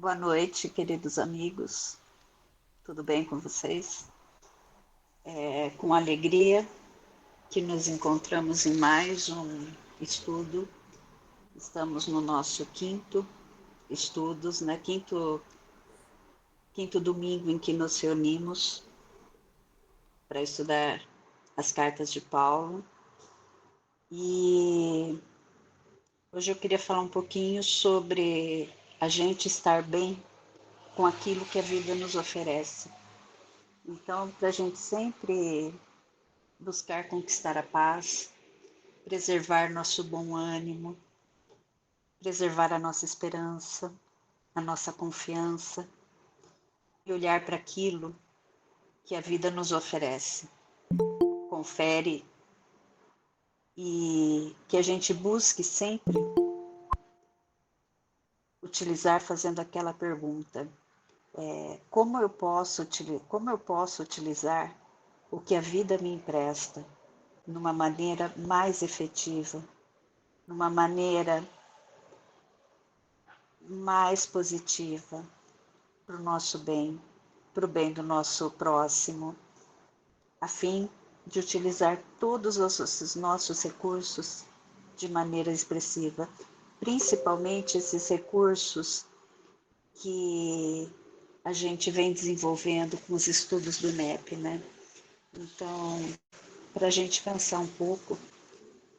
Boa noite, queridos amigos. Tudo bem com vocês? É com alegria que nos encontramos em mais um estudo. Estamos no nosso quinto estudos, né? Quinto domingo em que nos reunimos para estudar as cartas de Paulo. E hoje eu queria falar um pouquinho sobre a gente estar bem com aquilo que a vida nos oferece. Então, para a gente sempre buscar conquistar a paz, preservar nosso bom ânimo, preservar a nossa esperança, a nossa confiança e olhar para aquilo que a vida nos oferece. Confere e que a gente busque sempre utilizar fazendo aquela pergunta: como eu posso utilizar o que a vida me empresta numa maneira mais efetiva, numa maneira mais positiva para o nosso bem, para o bem do nosso próximo, a fim de utilizar todos os nossos recursos de maneira expressiva, principalmente esses recursos que a gente vem desenvolvendo com os estudos do NEP, né? Então, para a gente pensar um pouco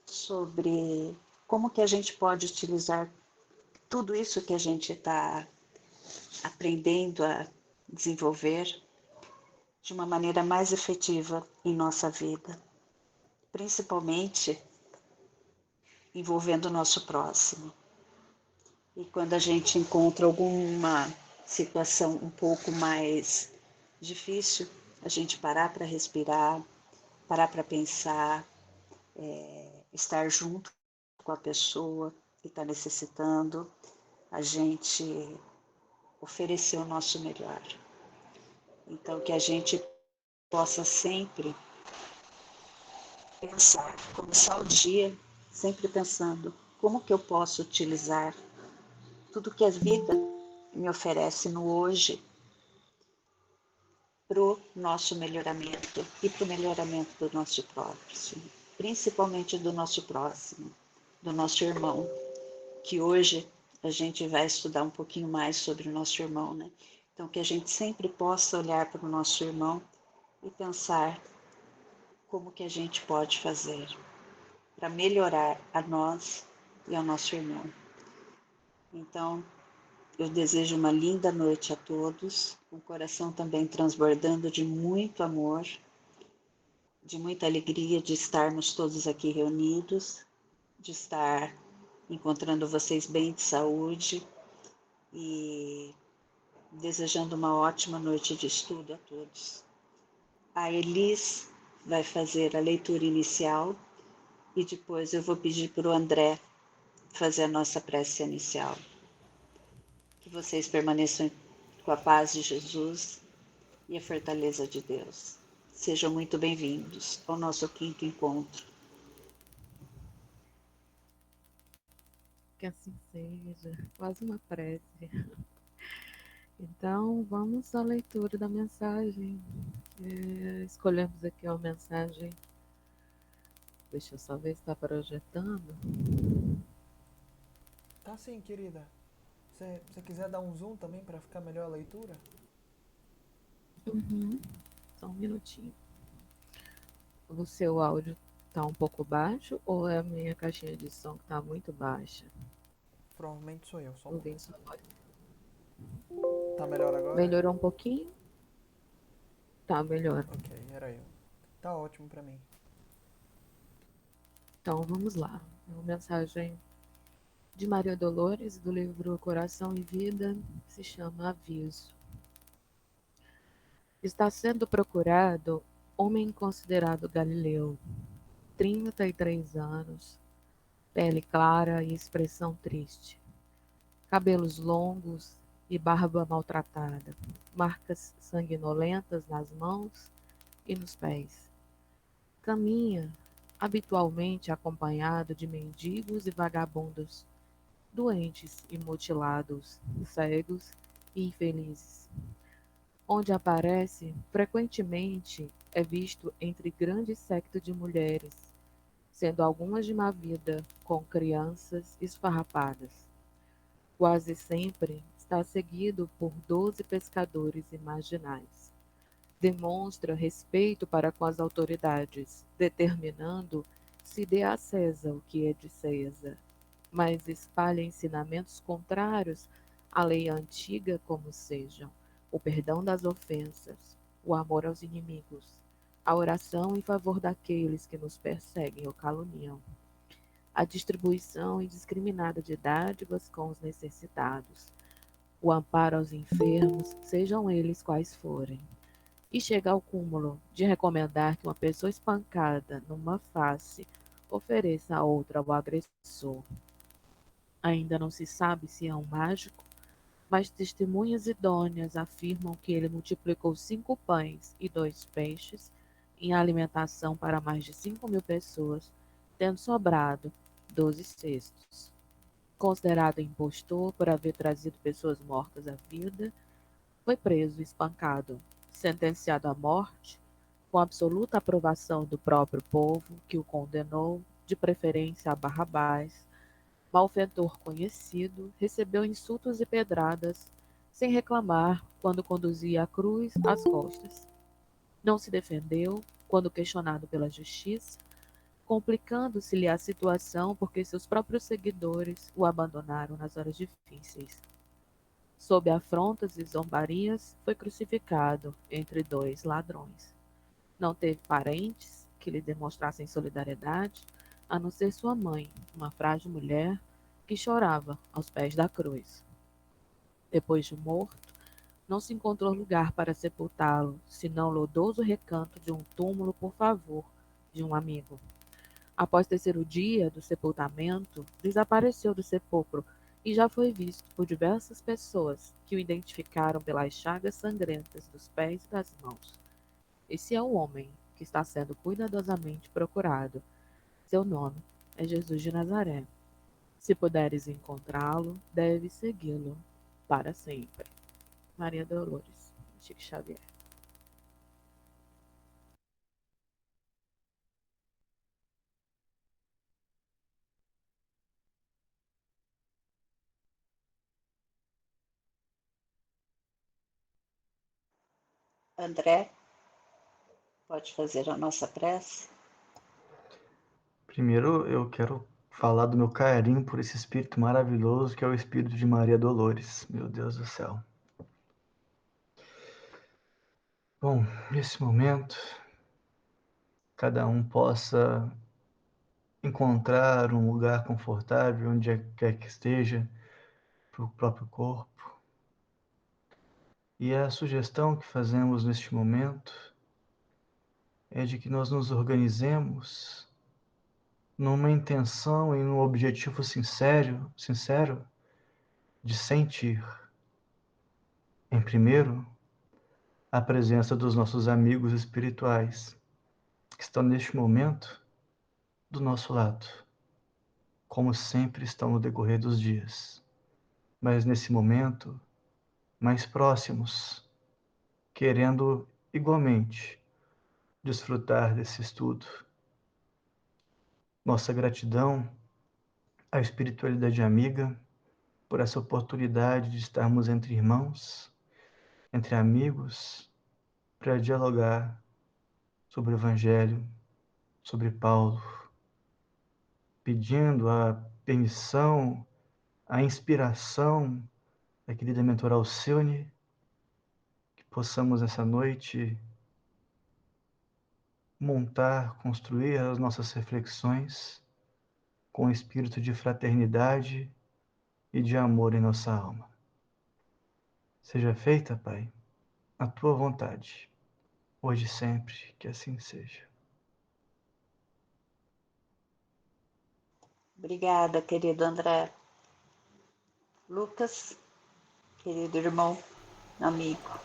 sobre como que a gente pode utilizar tudo isso que a gente está aprendendo a desenvolver de uma maneira mais efetiva em nossa vida, principalmente envolvendo o nosso próximo. E quando a gente encontra alguma situação um pouco mais difícil, a gente parar para respirar, parar para pensar, estar junto com a pessoa que está necessitando, a gente oferecer o nosso melhor. Então, que a gente possa sempre pensar, começar o dia sempre pensando como que eu posso utilizar tudo que a vida me oferece no hoje para o nosso melhoramento e para o melhoramento do nosso próximo, principalmente do nosso próximo, do nosso irmão, que hoje a gente vai estudar um pouquinho mais sobre o nosso irmão, né? Então, que a gente sempre possa olhar para o nosso irmão e pensar como que a gente pode fazer para melhorar a nós e ao nosso irmão. Então, eu desejo uma linda noite a todos, com o coração também transbordando de muito amor, de muita alegria de estarmos todos aqui reunidos, de estar encontrando vocês bem de saúde e desejando uma ótima noite de estudo a todos. A Elis vai fazer a leitura inicial e depois eu vou pedir para o André fazer a nossa prece inicial. Que vocês permaneçam com a paz de Jesus e a fortaleza de Deus. Sejam muito bem-vindos ao nosso quinto encontro. Que assim seja, quase uma prece. Então, vamos à leitura da mensagem. Escolhemos aqui uma mensagem. Deixa eu só ver se está projetando. Tá sim, querida. Você quiser dar um zoom também para ficar melhor a leitura? Uhum. Só um minutinho. O seu áudio está um pouco baixo ou é a minha caixinha de som que está muito baixa? Provavelmente sou eu, só um Ouvindo momento. sua voz. Tá melhor agora? Melhorou um pouquinho? Tá, melhor. Ok, era eu. Tá ótimo pra mim. Então, vamos lá. É uma mensagem de Maria Dolores, do livro Coração e Vida, se chama Aviso. Está sendo procurado homem considerado galileu, 33 anos, pele clara e expressão triste, cabelos longos e barba maltratada, marcas sanguinolentas nas mãos e nos pés. Caminha habitualmente acompanhado de mendigos e vagabundos, doentes e mutilados, cegos e infelizes. Onde aparece, frequentemente é visto entre grande séquito de mulheres, sendo algumas de má vida, com crianças esfarrapadas. Quase sempre está seguido por 12 pescadores imaginais. Demonstra respeito para com as autoridades, determinando se dê a César o que é de César, mas espalha ensinamentos contrários à lei antiga, como sejam o perdão das ofensas, o amor aos inimigos, a oração em favor daqueles que nos perseguem ou caluniam, a distribuição indiscriminada de dádivas com os necessitados, o amparo aos enfermos, sejam eles quais forem. E chega ao cúmulo de recomendar que uma pessoa espancada numa face ofereça a outra ao agressor. Ainda não se sabe se é um mágico, mas testemunhas idôneas afirmam que ele multiplicou 5 pães e 2 peixes em alimentação para mais de 5.000 pessoas, tendo sobrado 12 cestos. Considerado impostor por haver trazido pessoas mortas à vida, foi preso e espancado, sentenciado à morte, com absoluta aprovação do próprio povo, que o condenou, de preferência a Barrabás. Malfeitor conhecido, recebeu insultos e pedradas, sem reclamar quando conduzia a cruz às costas. Não se defendeu quando questionado pela justiça, complicando-se-lhe a situação porque seus próprios seguidores o abandonaram nas horas difíceis. Sob afrontas e zombarias, foi crucificado entre 2 ladrões. Não teve parentes que lhe demonstrassem solidariedade, a não ser sua mãe, uma frágil mulher que chorava aos pés da cruz. Depois de morto, não se encontrou lugar para sepultá-lo, senão o lodoso recanto de um túmulo por favor de um amigo. Após terceiro dia do sepultamento, desapareceu do sepulcro e já foi visto por diversas pessoas que o identificaram pelas chagas sangrentas dos pés e das mãos. Esse é o homem que está sendo cuidadosamente procurado. Seu nome é Jesus de Nazaré. Se puderes encontrá-lo, deves segui-lo para sempre. Maria Dolores, Chico Xavier. André, pode fazer a nossa prece? Primeiro, eu quero falar do meu carinho por esse espírito maravilhoso que é o espírito de Maria Dolores. Meu Deus do céu. Bom, nesse momento, cada um possa encontrar um lugar confortável onde quer que esteja, para o próprio corpo. E a sugestão que fazemos neste momento é de que nós nos organizemos numa intenção e num objetivo sincero de sentir, em primeiro, a presença dos nossos amigos espirituais, que estão neste momento do nosso lado, como sempre estão no decorrer dos dias, mas nesse momento, mais próximos, querendo igualmente desfrutar desse estudo. Nossa gratidão à espiritualidade amiga por essa oportunidade de estarmos entre irmãos, entre amigos, para dialogar sobre o Evangelho, sobre Paulo, pedindo a permissão, a inspiração da querida mentora Alcione, que possamos essa noite montar, construir as nossas reflexões com espírito de fraternidade e de amor em nossa alma. Seja feita, Pai, a tua vontade, hoje e sempre, que assim seja. Obrigada, querido André. Lucas, querido irmão, amigo.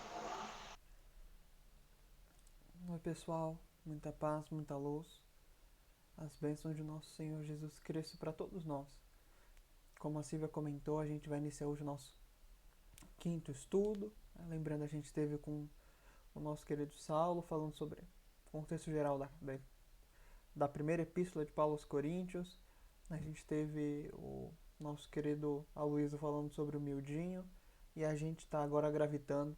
Oi, pessoal. Muita paz, muita luz. As bênçãos de nosso Senhor Jesus Cristo para todos nós. Como a Silvia comentou, a gente vai iniciar hoje o nosso quinto estudo. Lembrando, a gente teve com o nosso querido Saulo falando sobre o contexto geral da primeira epístola de Paulo aos Coríntios. A gente teve o nosso querido Aloysio falando sobre o miudinho. E a gente está agora gravitando,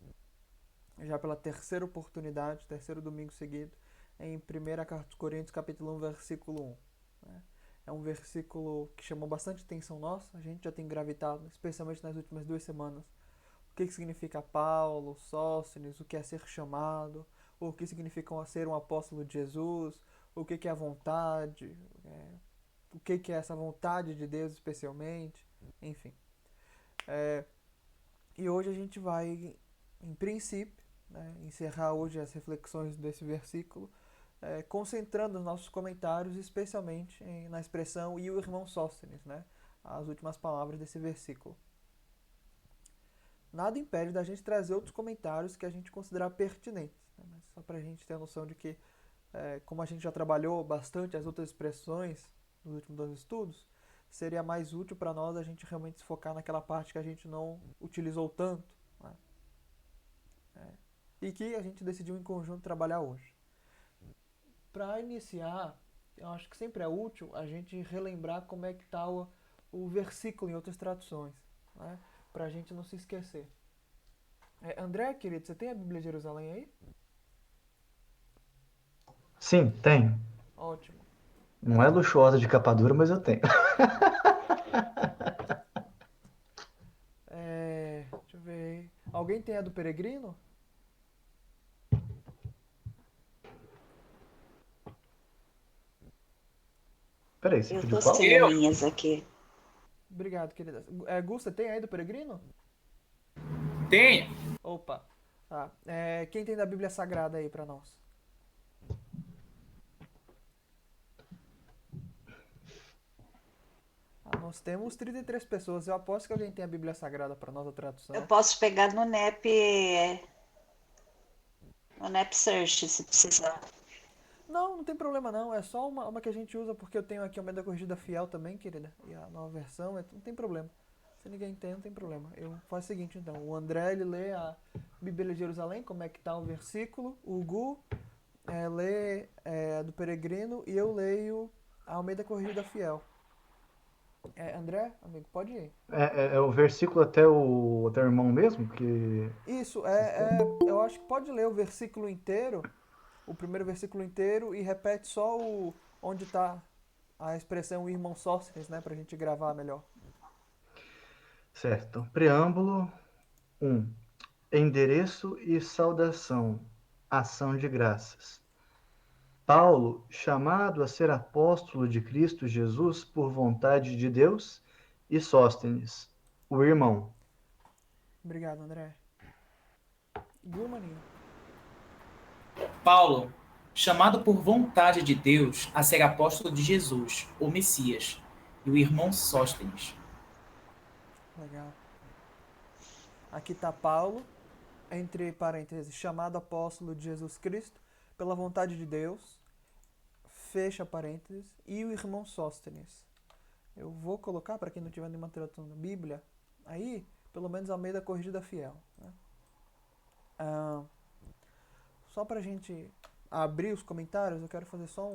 já pela terceira oportunidade, terceiro domingo seguido, em 1 Carta aos Coríntios, capítulo 1, versículo 1. Né? É um versículo que chamou bastante atenção nossa. A gente já tem gravitado, especialmente nas últimas 2 semanas, o que significa Paulo, Sóstenes, o que é ser chamado, o que significa ser um apóstolo de Jesus, o que é a vontade, o que é essa vontade de Deus especialmente, enfim. E hoje a gente vai, em princípio, né, encerrar hoje as reflexões desse versículo, concentrando os nossos comentários especialmente na expressão "e o irmão Sóstenes", né, as últimas palavras desse versículo. Nada impede da gente trazer outros comentários que a gente considerar pertinentes, né, mas só para a gente ter a noção de que, como a gente já trabalhou bastante as outras expressões nos últimos 2 estudos, seria mais útil para nós a gente realmente se focar naquela parte que a gente não utilizou tanto, né? E que a gente decidiu em conjunto trabalhar hoje. Para iniciar, eu acho que sempre é útil a gente relembrar como é que está o versículo em outras traduções, né? Para a gente não se esquecer. André, querido, você tem a Bíblia de Jerusalém aí? Sim, tenho. Ótimo. Não é luxuosa de capa dura, mas eu tenho. Deixa eu ver. Alguém tem a do Peregrino? Peraí, você Eu pediu tô qual? sem as minhas aqui. Obrigado, querida. Gusta, tem aí do Peregrino? Tem. Opa. Tá. Quem tem da Bíblia Sagrada aí pra nós? Nós temos 33 pessoas. Eu aposto que alguém tem a Bíblia Sagrada pra nós, a Eu tradução. posso pegar no NEP Search, se precisar. Não, não tem problema não. É só uma que a gente usa porque eu tenho aqui a Almeida Corrigida Fiel também, querida. E a nova versão, não tem problema. Se ninguém tem, não tem problema. Eu faço o seguinte então. O André, ele lê a Bíblia de Jerusalém, como é que tá o versículo. O Gu lê a do Peregrino e eu leio a Almeida Corrigida Fiel. André, amigo, pode ir. É o versículo até o irmão mesmo? Que Isso, vocês querem? eu acho que pode ler o versículo inteiro, o primeiro versículo inteiro, e repete só onde está a expressão irmão Sóstenes, né, pra gente gravar melhor. Certo. Então, preâmbulo 1. Endereço e saudação. Ação de graças. Paulo, chamado a ser apóstolo de Cristo Jesus por vontade de Deus, e Sóstenes, o irmão. Obrigado, André. Gumaninho. Paulo, chamado por vontade de Deus a ser apóstolo de Jesus, o Messias, e o irmão Sóstenes. Legal. Aqui está Paulo, entre parênteses, chamado apóstolo de Jesus Cristo, pela vontade de Deus, fecha parênteses, e o irmão Sóstenes. Eu vou colocar, para quem não tiver nenhuma tradução da Bíblia, aí, pelo menos a Almeida Corrigida Fiel. Né? Só para a gente abrir os comentários, eu quero fazer só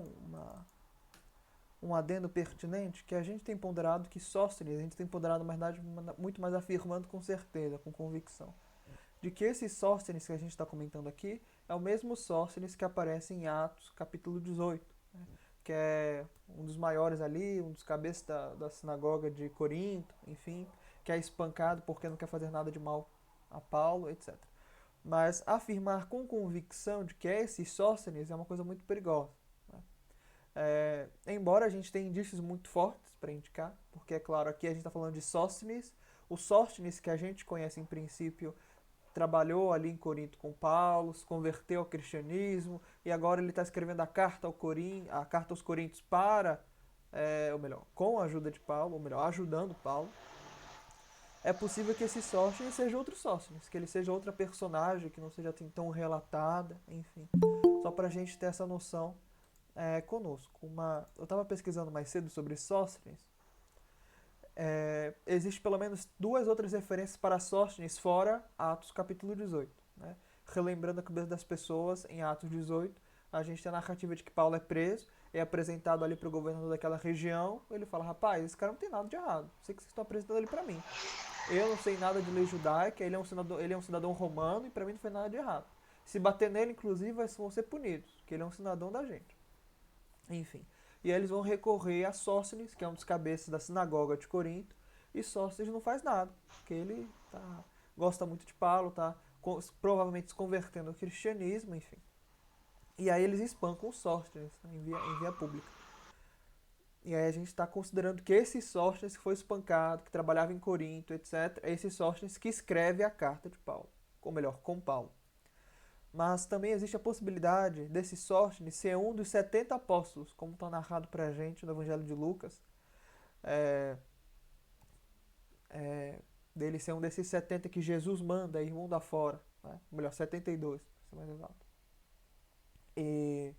um adendo pertinente, que a gente tem ponderado que Sóstenes, a gente tem ponderado, na verdade, muito mais afirmando com certeza, com convicção, de que esse Sóstenes que a gente está comentando aqui é o mesmo Sóstenes que aparece em Atos, capítulo 18, né? Que é um dos maiores ali, um dos cabeças da sinagoga de Corinto, enfim, que é espancado porque não quer fazer nada de mal a Paulo, etc. Mas afirmar com convicção de que é esse Sóstenes é uma coisa muito perigosa. Né? Embora a gente tenha indícios muito fortes para indicar, porque é claro, aqui a gente está falando de Sóstenes, o Sóstenes que a gente conhece em princípio trabalhou ali em Corinto com Paulo, se converteu ao cristianismo e agora ele está escrevendo a carta aos Coríntios ou melhor, com a ajuda de Paulo, ou melhor, ajudando Paulo. É possível que esse Sóstenes seja outro Sóstenes, que ele seja outra personagem, que não seja tão relatada, enfim. Só para a gente ter essa noção conosco. Eu estava pesquisando mais cedo sobre Sóstenes. existe pelo menos 2 outras referências para Sóstenes fora Atos capítulo 18. Né? Relembrando a cabeça das pessoas, em Atos 18, a gente tem a narrativa de que Paulo é preso, é apresentado ali para o governador daquela região, ele fala, rapaz, esse cara não tem nada de errado, sei que vocês estão apresentando ele para mim. Eu não sei nada de lei judaica, ele é um cidadão romano e para mim não foi nada de errado. Se bater nele, inclusive, vão ser punidos, porque ele é um cidadão da gente. Enfim. E aí eles vão recorrer a Sóstenes, que é um dos cabeças da sinagoga de Corinto, e Sóstenes não faz nada, porque ele gosta muito de Paulo, provavelmente se convertendo ao cristianismo, enfim. E aí eles espancam Sóstenes, né, em via pública. E aí a gente está considerando que esse Sóstenes que foi espancado, que trabalhava em Corinto, etc., é esse Sóstenes que escreve a carta de Paulo, ou melhor, com Paulo. Mas também existe a possibilidade desse Sóstenes ser um dos 70 apóstolos, como está narrado para a gente no Evangelho de Lucas, dele ser um desses 70 que Jesus manda ir mundo afora, né? Ou melhor, 72, para ser mais exato. E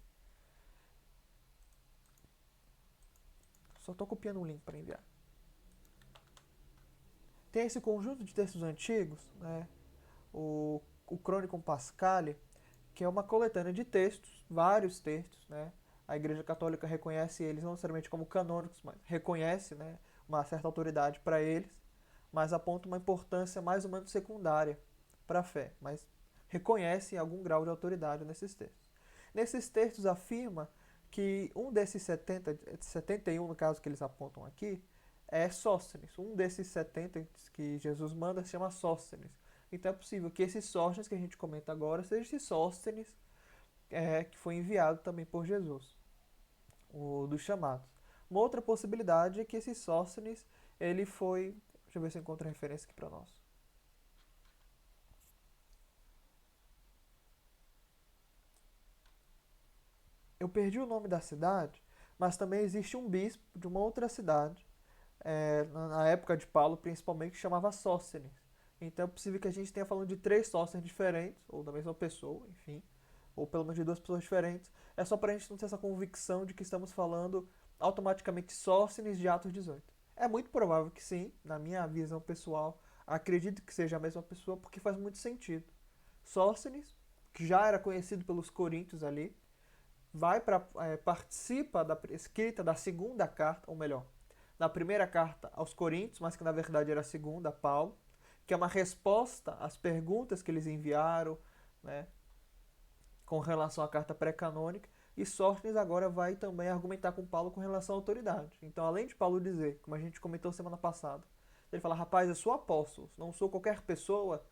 só estou copiando um link para enviar. Tem esse conjunto de textos antigos, né? o Chronicon Paschale, que é uma coletânea de textos, vários textos, né? A Igreja Católica reconhece eles não necessariamente como canônicos, mas reconhece, né, uma certa autoridade para eles, mas aponta uma importância mais ou menos secundária para a fé, mas reconhece algum grau de autoridade nesses textos. Nesses textos afirma que um desses 71 no caso que eles apontam aqui, é Sóstenes. Um desses 70 que Jesus manda se chama Sóstenes. Então é possível que esse Sóstenes que a gente comenta agora seja esse Sóstenes que foi enviado também por Jesus, o dos chamados. Uma outra possibilidade é que esse Sóstenes, ele foi... Deixa eu ver se eu encontro a referência aqui para nós. Eu perdi o nome da cidade, mas também existe um bispo de uma outra cidade, na época de Paulo principalmente, que chamava Sóstenes. Então é possível que a gente tenha falando de 3 Sóstenes diferentes, ou da mesma pessoa, enfim, ou pelo menos de 2 pessoas diferentes. É só para a gente não ter essa convicção de que estamos falando automaticamente Sóstenes de Atos 18. É muito provável que sim, na minha visão pessoal, acredito que seja a mesma pessoa, porque faz muito sentido. Sóstenes, que já era conhecido pelos coríntios ali, participa da escrita da segunda carta, ou melhor, da primeira carta aos Coríntios, mas que na verdade era a segunda, a Paulo, que é uma resposta às perguntas que eles enviaram, né, com relação à carta pré-canônica, e Sóstenes agora vai também argumentar com Paulo com relação à autoridade. Então, além de Paulo dizer, como a gente comentou semana passada, ele fala, rapaz, eu sou apóstolo, não sou qualquer pessoa,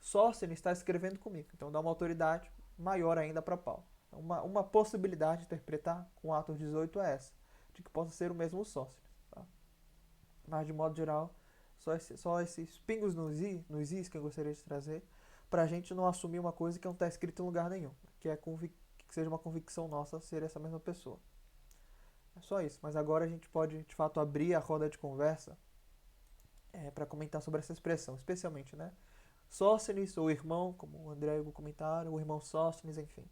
Sóstenes está escrevendo comigo. Então dá uma autoridade maior ainda para Paulo. Uma possibilidade de interpretar com Atos 18 é essa, de que possa ser o mesmo Sóstenes. Tá? Mas de modo geral, só esses pingos nos is que eu gostaria de trazer, para a gente não assumir uma coisa que não está escrita em lugar nenhum, que seja uma convicção nossa ser essa mesma pessoa. É só isso, mas agora a gente pode de fato abrir a roda de conversa para comentar sobre essa expressão, especialmente, né? Sóstenes, ou irmão, como o André e o comentaram, o irmão Sóstenes, enfim.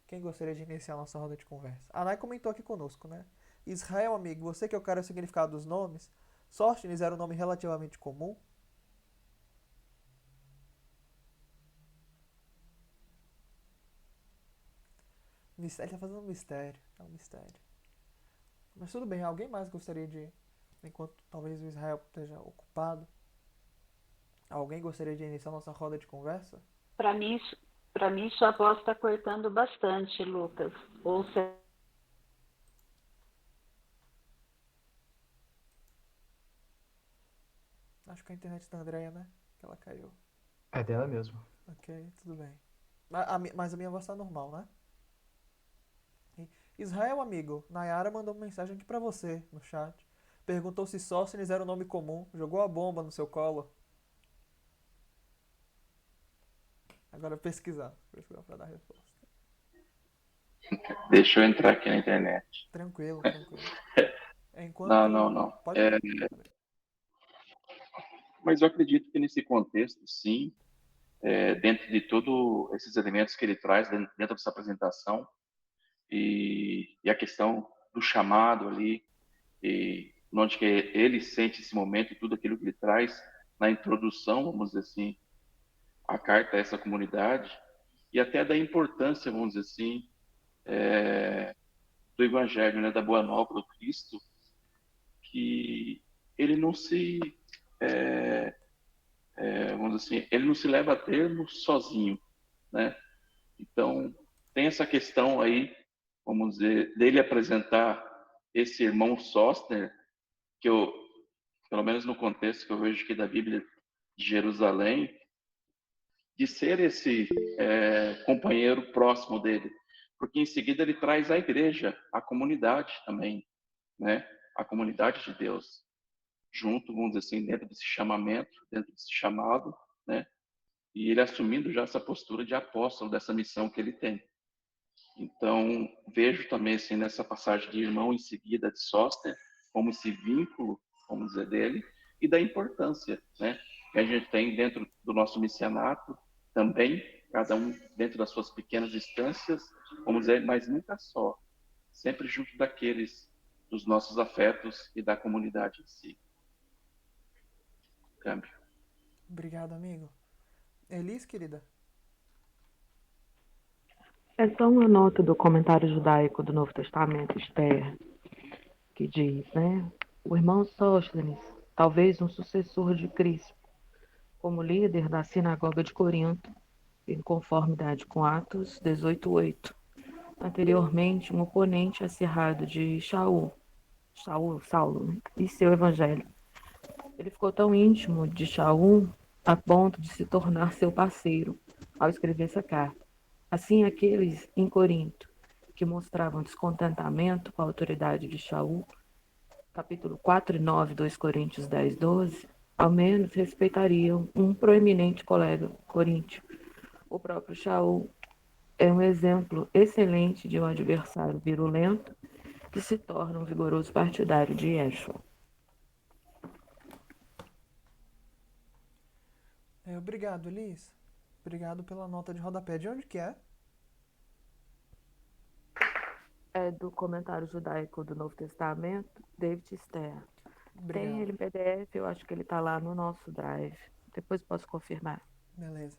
Quem gostaria de iniciar a nossa roda de conversa? A Nai comentou aqui conosco, né? Israel, amigo, você que eu quero o significado dos nomes, Sóstenes era um nome relativamente comum? Ele está fazendo um mistério, é um mistério. Mas tudo bem, alguém mais gostaria de, enquanto talvez o Israel esteja ocupado, alguém gostaria de iniciar a nossa roda de conversa? Para mim, sua voz está cortando bastante, Lucas. Ou você... Acho que a internet da Andrea, né? Que ela caiu. É dela mesmo. Ok, tudo bem. Mas a minha voz tá normal, né? Israel, amigo, Nayara mandou uma mensagem aqui pra você no chat. Perguntou se Sóstenes era um nome comum. Jogou a bomba no seu colo. Agora pesquisar pra dar a resposta. Deixa eu entrar aqui na internet. Tranquilo. Enquanto... Não. Pode falar. Mas eu acredito que nesse contexto, sim, dentro de todos esses elementos que ele traz dentro dessa apresentação, e a questão do chamado ali, e onde que ele sente esse momento e tudo aquilo que ele traz na introdução, vamos dizer assim, à carta a essa comunidade, e até da importância, vamos dizer assim, do Evangelho, né, da Boa Nova do Cristo, que ele não se, vamos dizer assim, ele não se leva a termo sozinho, né? Então, tem essa questão aí, vamos dizer, dele apresentar esse irmão Sóster, que eu, pelo menos no contexto que eu vejo aqui da Bíblia de Jerusalém, de ser esse companheiro próximo dele, porque em seguida ele traz a igreja, a comunidade também, né? A comunidade de Deus, junto, vamos dizer assim, dentro desse chamamento, dentro desse chamado, né? E ele assumindo já essa postura de apóstolo dessa missão que ele tem. Então, vejo também assim nessa passagem de irmão em seguida de Sóster, como esse vínculo, vamos dizer, dele, e da importância, né, que a gente tem dentro do nosso missionato, também, cada um dentro das suas pequenas instâncias, vamos dizer, mas nunca só, sempre junto daqueles, dos nossos afetos e da comunidade em si. Câmbio. Obrigado, amigo. Elis, querida? É só uma nota do comentário judaico do Novo Testamento, Esther, que diz, né? O irmão Sóstenes, talvez um sucessor de Cristo, como líder da sinagoga de Corinto, em conformidade com Atos 18:8. Anteriormente, um oponente acirrado de Saulo, né? E seu evangelho. Ele ficou tão íntimo de Shaul a ponto de se tornar seu parceiro ao escrever essa carta. Assim, aqueles em Corinto que mostravam descontentamento com a autoridade de Shaul, capítulo 4 e 9, 2 Coríntios 10, 12, ao menos respeitariam um proeminente colega coríntio. O próprio Shaul é um exemplo excelente de um adversário virulento que se torna um vigoroso partidário de Yeshua. Obrigado, Elis. Obrigado pela nota de rodapé. De onde que é? É do comentário judaico do Novo Testamento, David Stern. Obrigado. Tem ele em PDF, eu acho que ele está lá no nosso Drive. Depois posso confirmar. Beleza.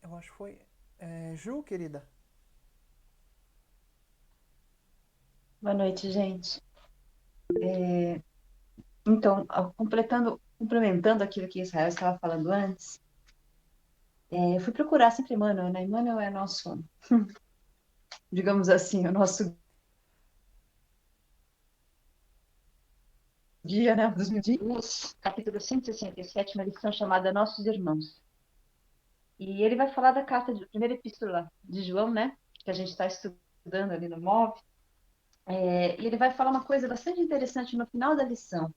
Eu acho que foi... Ju, querida? Boa noite, gente. Então, complementando aquilo que Israel estava falando antes, eu fui procurar sempre Emmanuel, né? Emmanuel é nosso, digamos assim, o nosso guia, né? Dos dias, capítulo 167, uma lição chamada Nossos Irmãos. E ele vai falar da primeira epístola de João, né? Que a gente está estudando ali no MOV. E ele vai falar uma coisa bastante interessante no final da lição.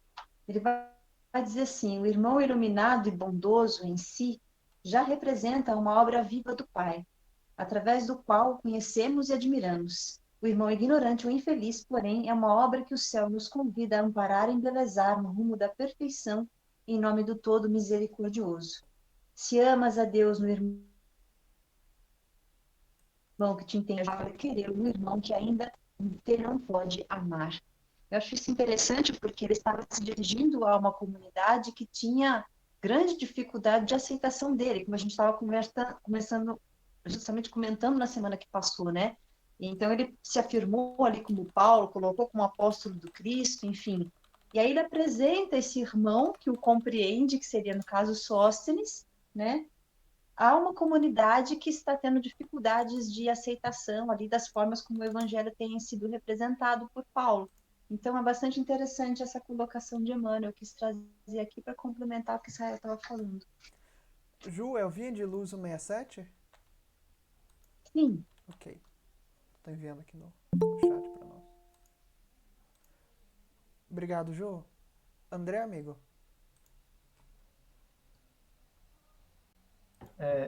Ele vai dizer assim: o irmão iluminado e bondoso em si já representa uma obra viva do Pai, através do qual o conhecemos e admiramos. O irmão ignorante ou infeliz, porém, é uma obra que o céu nos convida a amparar e embelezar no rumo da perfeição, em nome do Todo Misericordioso. Se amas a Deus no irmão que te entende, vai querer no irmão que ainda te não pode amar. Eu acho isso interessante porque ele estava se dirigindo a uma comunidade que tinha grande dificuldade de aceitação dele, como a gente estava começando, justamente comentando na semana que passou, né? Então ele se afirmou ali como Paulo, colocou como apóstolo do Cristo, enfim. E aí ele apresenta esse irmão que o compreende, que seria no caso Sóstenes, né? Há uma comunidade que está tendo dificuldades de aceitação ali das formas como o evangelho tem sido representado por Paulo. Então é bastante interessante essa colocação de Emmanuel, eu quis trazer aqui para complementar o que Israel estava falando. Ju, é o Vinha de Luz 167? Sim. Ok. Estou enviando aqui no chat para nós. Obrigado, Ju. André, amigo?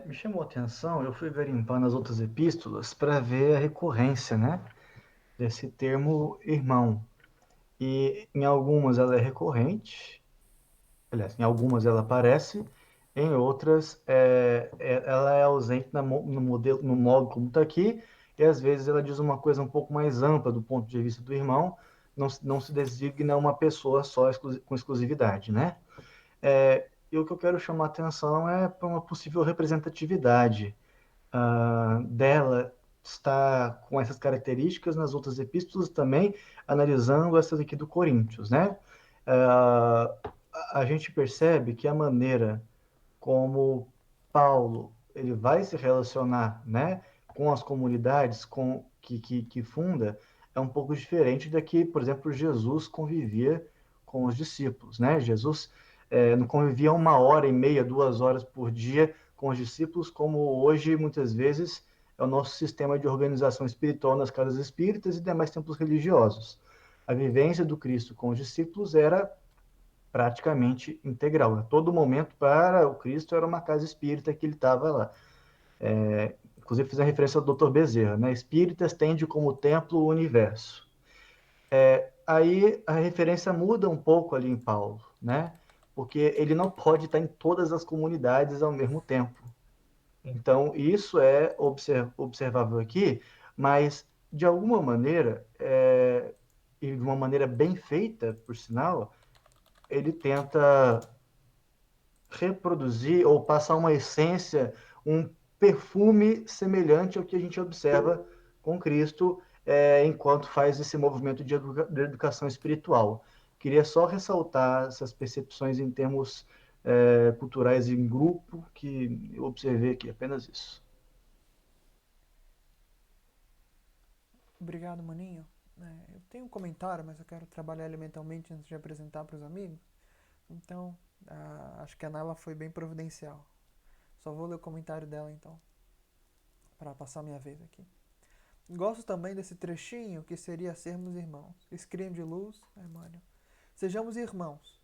Me chamou a atenção, eu fui garimpando as outras epístolas para ver a recorrência, né, desse termo irmão. E em algumas ela é recorrente, aliás, em algumas ela aparece, em outras ela é ausente no modelo, no modo como está aqui, e às vezes ela diz uma coisa um pouco mais ampla do ponto de vista do irmão, não se designa uma pessoa só com exclusividade, né? E o que eu quero chamar a atenção é para uma possível representatividade dela está com essas características nas outras epístolas também, analisando essas aqui do Coríntios, né? A gente percebe que a maneira como Paulo ele vai se relacionar, né, com as comunidades que funda é um pouco diferente da que, por exemplo, Jesus convivia com os discípulos, né? Jesus não convivia 1 hora e meia, 2 horas por dia com os discípulos, como hoje muitas vezes é o nosso sistema de organização espiritual nas casas espíritas e demais templos religiosos. A vivência do Cristo com os discípulos era praticamente integral. A todo momento, para o Cristo, era uma casa espírita que ele estava lá. Inclusive, fiz a referência ao Dr. Bezerra, né? Espíritas tende como templo o universo. Aí a referência muda um pouco ali em Paulo, né? Porque ele não pode estar em todas as comunidades ao mesmo tempo. Então, isso é observável aqui, mas, de alguma maneira, e de uma maneira bem feita, por sinal, ele tenta reproduzir ou passar uma essência, um perfume semelhante ao que a gente observa com Cristo enquanto faz esse movimento de educação espiritual. Queria só ressaltar essas percepções em termos culturais em grupo que eu observei aqui, apenas isso. Obrigado, maninho. Eu tenho um comentário, mas eu quero trabalhar ele mentalmente antes de apresentar para os amigos. Então, acho que a Nala foi bem providencial. Só vou ler o comentário dela então, para passar minha vez aqui. Gosto também desse trechinho que seria sermos irmãos. Escriam de luz, Emmanuel. Sejamos irmãos.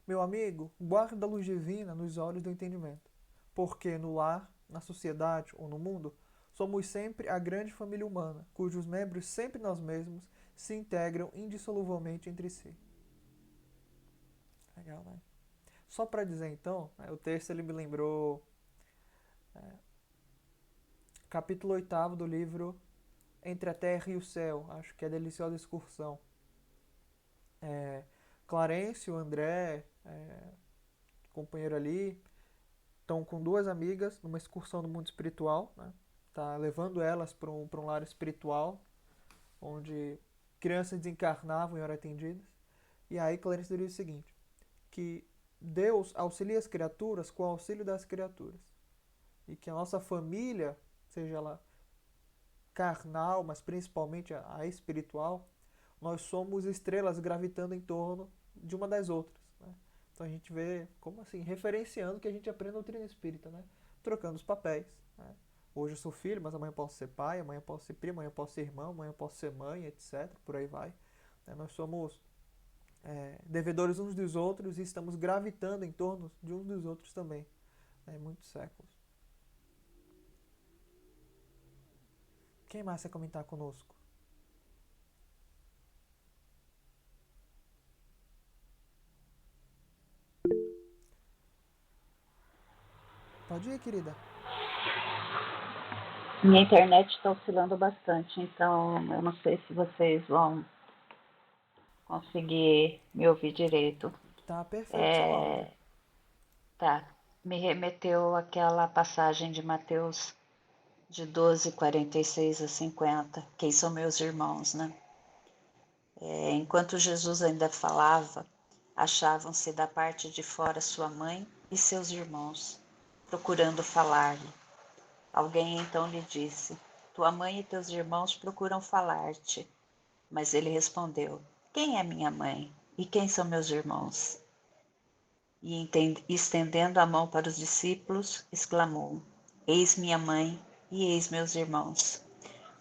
Meu amigo, guarda a luz divina nos olhos do entendimento. Porque no lar, na sociedade ou no mundo, somos sempre a grande família humana, cujos membros, sempre nós mesmos, se integram indissoluvelmente entre si. Legal, né? Só para dizer então, o texto ele me lembrou capítulo 8º do livro Entre a Terra e o Céu, acho que é Deliciosa Excursão. Clarencio, André, companheiro ali, estão com duas amigas numa excursão no mundo espiritual, né? Tá levando elas para um lar espiritual, onde crianças desencarnavam e eram atendidas. E aí Clarencio diz o seguinte, que Deus auxilia as criaturas com o auxílio das criaturas. E que a nossa família, seja ela carnal, mas principalmente a espiritual, nós somos estrelas gravitando em torno de uma das outras. Né? Então a gente vê, como assim, referenciando o que a gente aprende na doutrina espírita, né? Trocando os papéis. Né? Hoje eu sou filho, mas amanhã eu posso ser pai, amanhã eu posso ser primo, amanhã eu posso ser irmão, amanhã eu posso ser mãe, etc. Por aí vai. Nós somos devedores uns dos outros e estamos gravitando em torno de uns dos outros também. Muitos séculos. Quem mais quer comentar conosco? Pode ir, querida. Minha internet está oscilando bastante, então eu não sei se vocês vão conseguir me ouvir direito. Tá perfeito seu áudio. Tá. Me remeteu àquela passagem de Mateus de 12:46 a 50. Quem são meus irmãos, né? Enquanto Jesus ainda falava, achavam-se da parte de fora sua mãe e seus irmãos, procurando falar-lhe. Alguém então lhe disse: Tua mãe e teus irmãos procuram falar-te. Mas ele respondeu: Quem é minha mãe? E quem são meus irmãos? E estendendo a mão para os discípulos, exclamou: Eis minha mãe e eis meus irmãos.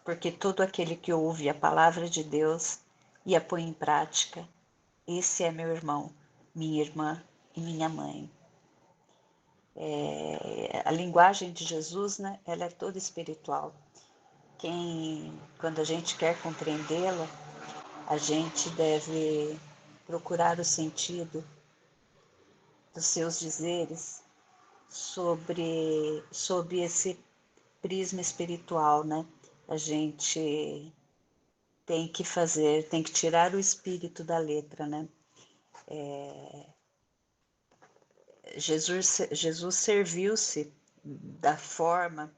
Porque todo aquele que ouve a palavra de Deus e a põe em prática, esse é meu irmão, minha irmã e minha mãe. A linguagem de Jesus, né, ela é toda espiritual. Quando a gente quer compreendê-la, a gente deve procurar o sentido dos seus dizeres sobre esse prisma espiritual, né? A gente tem que fazer, tem que tirar o espírito da letra, né? Jesus serviu-se da forma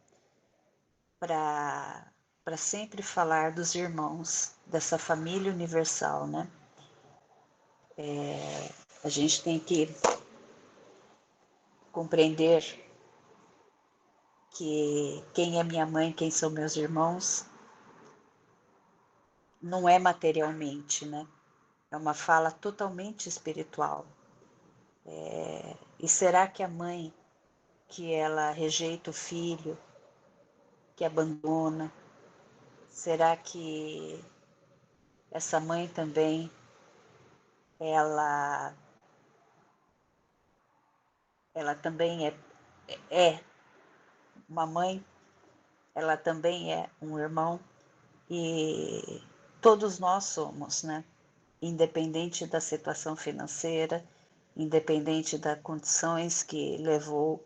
para sempre falar dos irmãos, dessa família universal, né? A gente tem que compreender que quem é minha mãe, quem são meus irmãos, não é materialmente, né? É uma fala totalmente espiritual. E será que a mãe, que ela rejeita o filho, que abandona, será que essa mãe também, ela também é uma mãe, ela também é um irmão, e todos nós somos, né? Independente da situação financeira, independente das condições que levam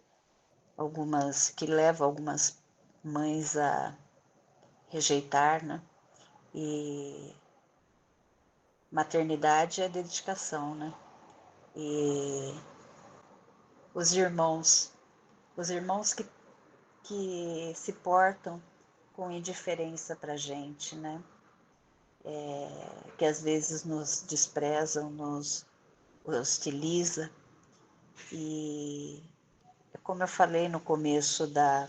algumas mães a rejeitar, né? E maternidade é dedicação, né? E os irmãos que se portam com indiferença para a gente, né? Que às vezes nos desprezam, nos hostiliza. E como eu falei no começo do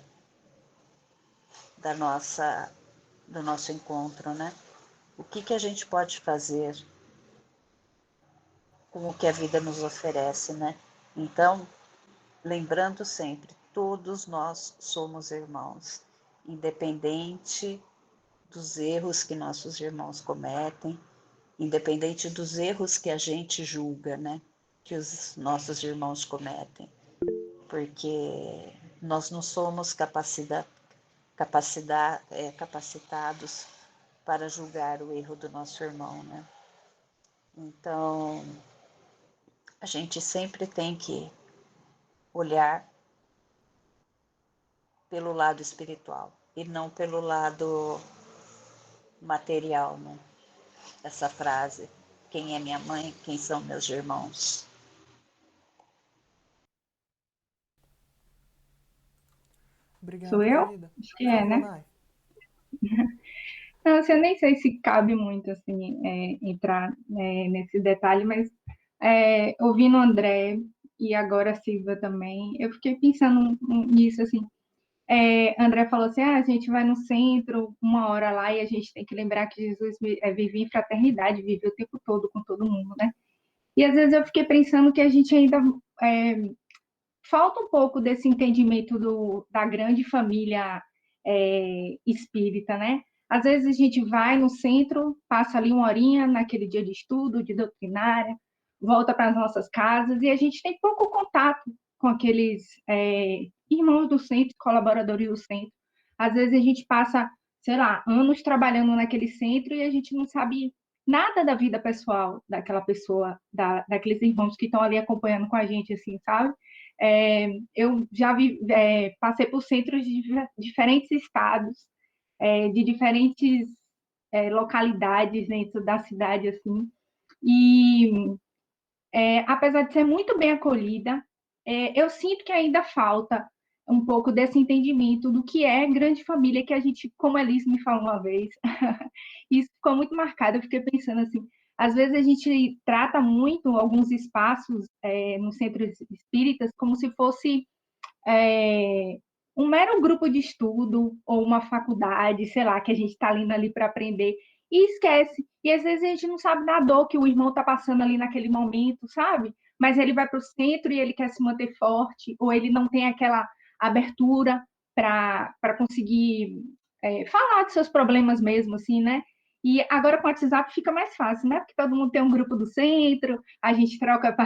nosso encontro, né? O que a gente pode fazer com o que a vida nos oferece, né? Então, lembrando sempre, todos nós somos irmãos, independente dos erros que nossos irmãos cometem, independente dos erros que a gente julga, né? Que os nossos irmãos cometem, porque nós não somos capacitados para julgar o erro do nosso irmão, né? Então, a gente sempre tem que olhar pelo lado espiritual e não pelo lado material, né? Essa frase, quem é minha mãe, quem são meus irmãos. Sou Obrigado, eu? querida. Acho que Por é, favor, né? Nai. Não, assim, eu nem sei se cabe muito assim entrar nesse detalhe, mas ouvindo o André e agora a Silvia também, eu fiquei pensando nisso assim. André falou assim: a gente vai no centro uma hora lá e a gente tem que lembrar que Jesus vivia em fraternidade, vivia o tempo todo com todo mundo, né? E às vezes eu fiquei pensando que a gente ainda falta um pouco desse entendimento da grande família espírita, né? Às vezes a gente vai no centro, passa ali uma horinha naquele dia de estudo, de doutrinária, volta para as nossas casas e a gente tem pouco contato com aqueles irmãos do centro, colaboradores do centro. Às vezes a gente passa, sei lá, anos trabalhando naquele centro e a gente não sabe nada da vida pessoal daquela pessoa, daqueles irmãos que estão ali acompanhando com a gente, assim, sabe? Eu já passei por centros de diferentes estados, de diferentes localidades dentro da cidade, assim, e apesar de ser muito bem acolhida, eu sinto que ainda falta um pouco desse entendimento do que é grande família, que a gente, como a Elis me falou uma vez, isso ficou muito marcado, eu fiquei pensando assim, às vezes a gente trata muito alguns espaços nos centros espíritas como se fosse um mero grupo de estudo ou uma faculdade, sei lá, que a gente está indo ali para aprender e esquece. E às vezes a gente não sabe da dor que o irmão está passando ali naquele momento, sabe? Mas ele vai para o centro e ele quer se manter forte, ou ele não tem aquela abertura para conseguir falar de seus problemas mesmo, assim, né? E agora com o WhatsApp fica mais fácil, né? Porque todo mundo tem um grupo do centro, a gente troca,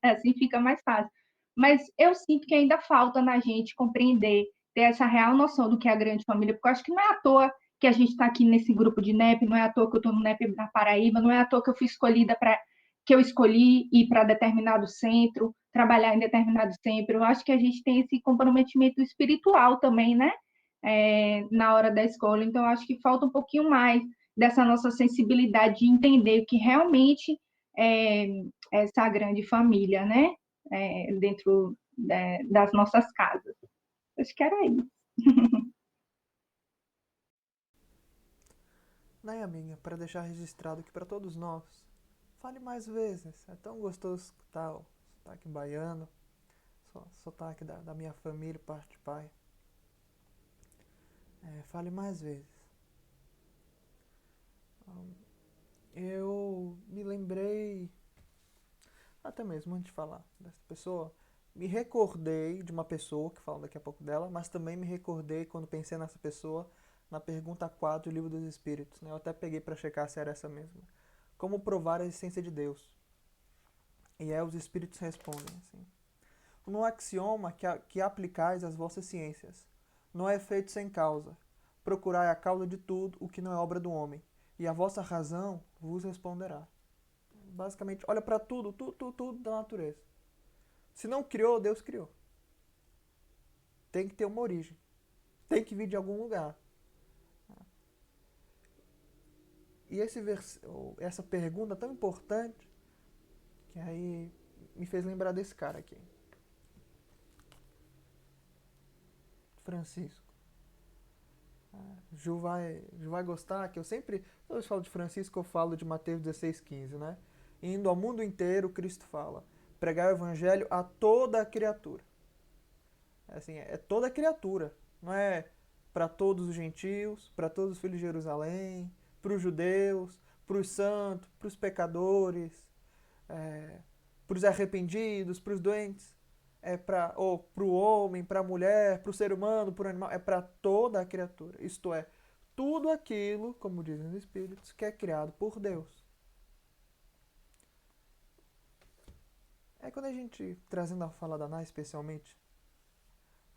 assim fica mais fácil. Mas eu sinto que ainda falta na gente compreender, ter essa real noção do que é a grande família, porque eu acho que não é à toa que a gente está aqui nesse grupo de NEP, não é à toa que eu estou no NEP da Paraíba, não é à toa que eu fui escolhida que eu escolhi ir para determinado centro, trabalhar em determinado centro. Eu acho que a gente tem esse comprometimento espiritual também, né? Na hora da escola. Então, eu acho que falta um pouquinho mais dessa nossa sensibilidade de entender o que realmente é essa grande família, né? Dentro das nossas casas. Acho que era isso. Né, amiga, para deixar registrado que para todos nós, fale mais vezes. É tão gostoso escutar o sotaque baiano, sotaque da minha família, parte de pai. Fale mais vezes. Eu me lembrei, até mesmo antes de falar dessa pessoa, me recordei de uma pessoa, que falo daqui a pouco dela, mas também me recordei quando pensei nessa pessoa, na pergunta 4 do Livro dos Espíritos. Né? Eu até peguei para checar se era essa mesma. Como provar a existência de Deus? E os Espíritos respondem assim. No axioma que aplicais às vossas ciências, não é feito sem causa. Procurai a causa de tudo o que não é obra do homem, e a vossa razão vos responderá. Basicamente, olha para tudo da natureza. Se não criou, Deus criou. Tem que ter uma origem. Tem que vir de algum lugar. E essa pergunta tão importante, que aí me fez lembrar desse cara aqui. Francisco. Ju vai gostar, que eu sempre, quando eu falo de Francisco, eu falo de Mateus 16,15, né? Indo ao mundo inteiro, Cristo fala, pregar o evangelho a toda a criatura. Assim, é toda a criatura, não é para todos os gentios, para todos os filhos de Jerusalém, para os judeus, para os santos, para os pecadores, para os arrependidos, para os doentes, para o homem, para a mulher, para o ser humano, para o animal, é para toda a criatura. Isto é, tudo aquilo, como dizem os Espíritos, que é criado por Deus. Quando a gente, trazendo a fala da Ana especialmente,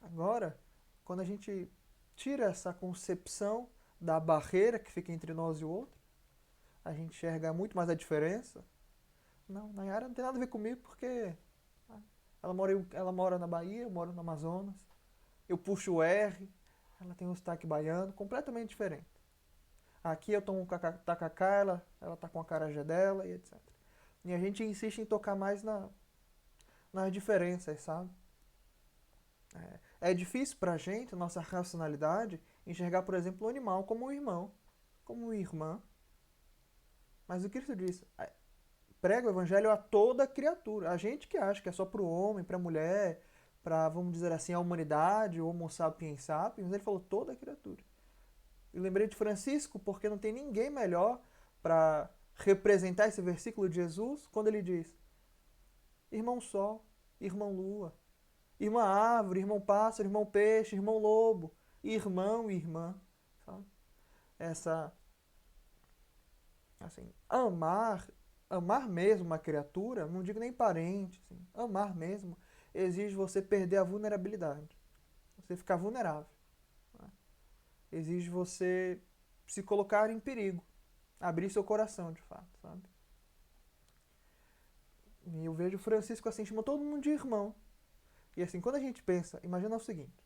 agora, quando a gente tira essa concepção da barreira que fica entre nós e o outro, a gente enxerga muito mais a diferença. Não, Nayara não tem nada a ver comigo porque ela mora na Bahia, eu moro no Amazonas. Eu puxo o R, ela tem um sotaque baiano, completamente diferente. Aqui eu tomo um tacacá, ela tá com a acarajé dela e etc. E a gente insiste em tocar mais nas diferenças, sabe? É difícil pra gente, nossa racionalidade, enxergar, por exemplo, o animal como um irmão, como uma irmã. Mas o Cristo diz, prega o evangelho a toda criatura. A gente que acha que é só pro homem, pra mulher, pra, vamos dizer assim, a humanidade, o homo sapiens sapiens, ele falou toda criatura. Eu lembrei de Francisco porque não tem ninguém melhor para representar esse versículo de Jesus quando ele diz: irmão sol, irmão lua, irmã árvore, irmão pássaro, irmão peixe, irmão lobo, irmão e irmã. Sabe? Essa, assim, amar mesmo uma criatura, não digo nem parente, assim, amar mesmo, exige você perder a vulnerabilidade. Você ficar vulnerável. Exige você se colocar em perigo. Abrir seu coração, de fato, sabe? E eu vejo o Francisco assim, chama todo mundo de irmão. E assim, quando a gente pensa, imagina o seguinte.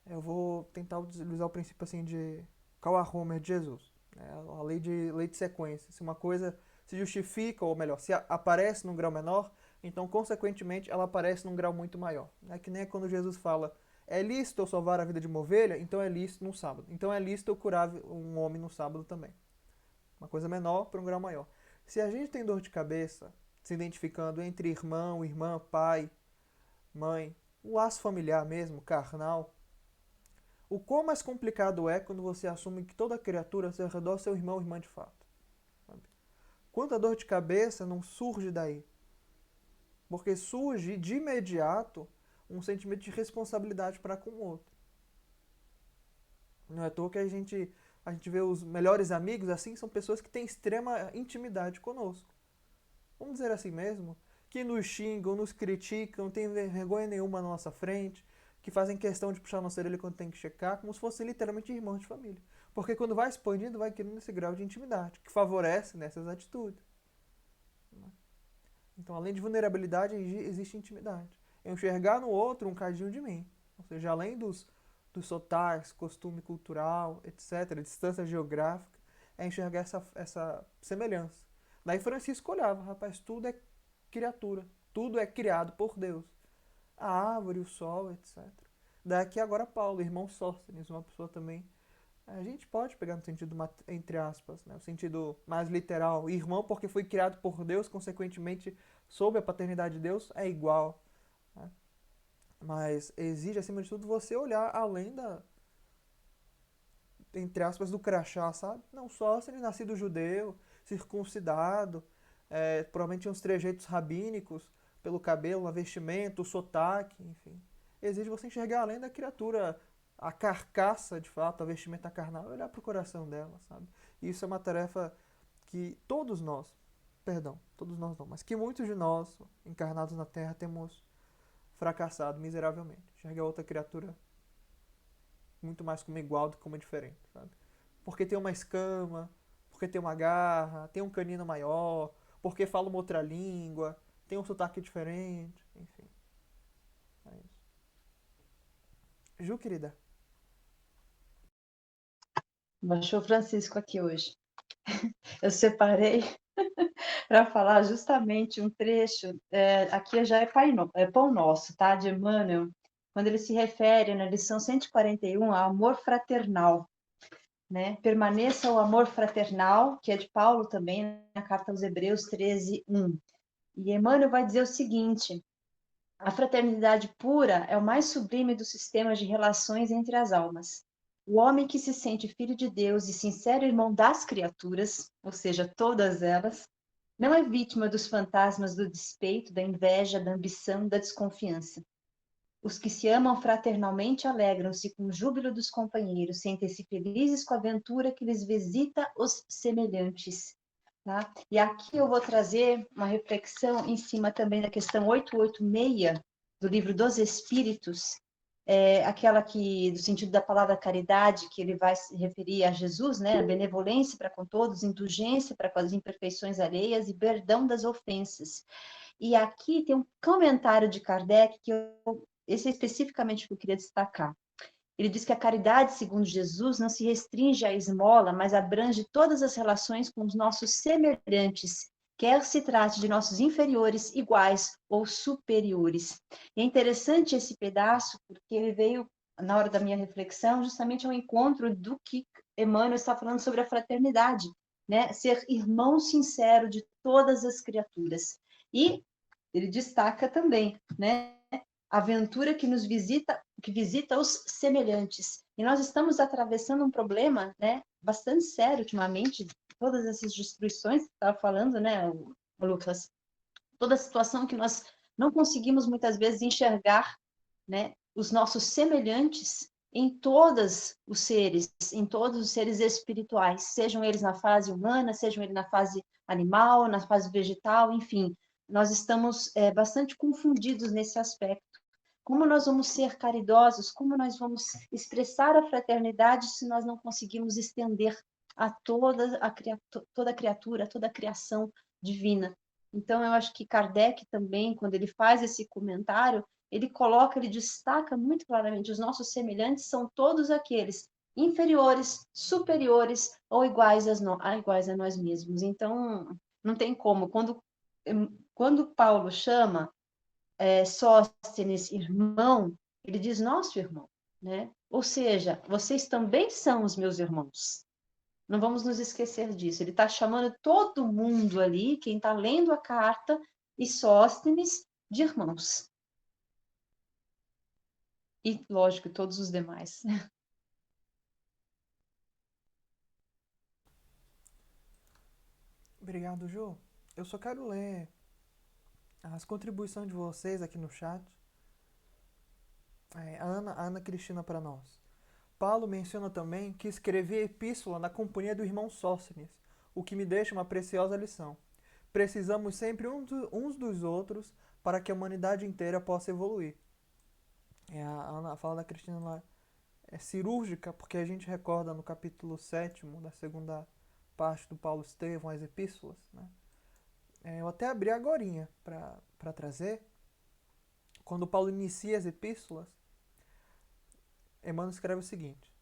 Eu vou tentar utilizar o princípio assim de Karl Homer de Jesus. A lei de sequência. Se uma coisa se justifica, ou melhor, se aparece num grau menor, então, consequentemente, ela aparece num grau muito maior. É que nem quando Jesus fala: é lícito eu salvar a vida de uma ovelha? Então é lícito no sábado. Então é lícito eu curar um homem no sábado também. Uma coisa menor para um grau maior. Se a gente tem dor de cabeça, se identificando entre irmão, irmã, pai, mãe, o laço familiar mesmo, carnal, o quão mais complicado é quando você assume que toda criatura ao seu redor é seu irmão ou irmã de fato. Sabe? Quanta dor de cabeça não surge daí? Porque surge de imediato um sentimento de responsabilidade para com o outro. Não é à toa que a gente vê os melhores amigos assim, são pessoas que têm extrema intimidade conosco. Vamos dizer assim mesmo, que nos xingam, nos criticam, não tem vergonha nenhuma na nossa frente, que fazem questão de puxar nossa orelha quando tem que checar, como se fossem literalmente irmãos de família. Porque quando vai expandindo, vai criando esse grau de intimidade, que favorece nessas atitudes. Então, além de vulnerabilidade, existe intimidade. Eu enxergar no outro um cadinho de mim. Ou seja, além dos sotaques, costume cultural, etc., distância geográfica, é enxergar essa semelhança. Daí Francisco olhava, rapaz, tudo é criatura, tudo é criado por Deus. A árvore, o sol, etc. Daqui agora Paulo, irmão Sóstenes, uma pessoa também. A gente pode pegar no sentido, entre aspas, né, o sentido mais literal. Irmão porque foi criado por Deus, consequentemente, sob a paternidade de Deus, é igual. Né? Mas exige, acima de tudo, você olhar além entre aspas, do crachá, sabe? Não, Sóstenes, nascido judeu, circuncidado, provavelmente tinha uns trejeitos rabínicos pelo cabelo, a vestimenta, o sotaque, enfim. Exige você enxergar além da criatura, a carcaça, de fato, a vestimenta carnal, olhar para o coração dela, sabe? E isso é uma tarefa que todos nós não, mas que muitos de nós, encarnados na Terra, temos fracassado miseravelmente. Enxergar outra criatura muito mais como igual do que como diferente, sabe? Porque tem uma escama, porque tem uma garra, tem um canino maior, porque fala uma outra língua, tem um sotaque diferente, enfim. É isso. Ju, querida. Baixou o Francisco aqui hoje. Eu separei para falar justamente um trecho, aqui já é Pão Nosso, tá? De Emmanuel, quando ele se refere na lição 141 ao amor fraternal, né? Permaneça o amor fraternal, que é de Paulo também, na carta aos Hebreus 13:1. E Emmanuel vai dizer o seguinte: a fraternidade pura é o mais sublime dos sistemas de relações entre as almas. O homem que se sente filho de Deus e sincero irmão das criaturas, ou seja, todas elas, não é vítima dos fantasmas do despeito, da inveja, da ambição, da desconfiança. Os que se amam fraternalmente alegram-se com o júbilo dos companheiros, sentem-se felizes com a aventura que lhes visita os semelhantes. Tá? E aqui eu vou trazer uma reflexão em cima também da questão 886 do livro dos Espíritos, aquela que, do sentido da palavra caridade, que ele vai se referir a Jesus, né? A benevolência para com todos, indulgência para com as imperfeições alheias e perdão das ofensas. E aqui tem um comentário de Kardec que esse é especificamente o que eu queria destacar. Ele diz que a caridade, segundo Jesus, não se restringe à esmola, mas abrange todas as relações com os nossos semelhantes, quer se trate de nossos inferiores, iguais ou superiores. E é interessante esse pedaço, porque ele veio, na hora da minha reflexão, justamente ao encontro do que Emmanuel está falando sobre a fraternidade, né? Ser irmão sincero de todas as criaturas. E ele destaca também, né? A aventura que nos visita, que visita os semelhantes. E nós estamos atravessando um problema, né, bastante sério ultimamente, todas essas destruições que você estava falando, né, Lucas? Toda a situação que nós não conseguimos muitas vezes enxergar, né, os nossos semelhantes em todos os seres espirituais, sejam eles na fase humana, sejam eles na fase animal, na fase vegetal, enfim. Nós estamos bastante confundidos nesse aspecto. Como nós vamos ser caridosos? Como nós vamos expressar a fraternidade se nós não conseguimos estender a toda a criatura, toda a criação divina? Então, eu acho que Kardec também, quando ele faz esse comentário, ele destaca muito claramente: os nossos semelhantes são todos aqueles inferiores, superiores ou iguais a nós mesmos. Então, não tem como. Quando Paulo chama Sóstenes, irmão, ele diz nosso irmão, né? Ou seja, vocês também são os meus irmãos. Não vamos nos esquecer disso. Ele está chamando todo mundo ali, quem está lendo a carta, e Sóstenes de irmãos. E, lógico, todos os demais. Obrigado, Ju. Eu só quero ler as contribuições de vocês aqui no chat. A Ana Cristina para nós. Paulo menciona também que escrevia epístola na companhia do irmão Sóstenes, o que me deixa uma preciosa lição. Precisamos sempre uns dos outros para que a humanidade inteira possa evoluir. A fala da Cristina lá é cirúrgica, porque a gente recorda no capítulo 7º da segunda parte do Paulo Estevão, as epístolas. Né? Eu até abri agorinha para trazer. Quando Paulo inicia as epístolas, Emmanuel escreve o seguinte: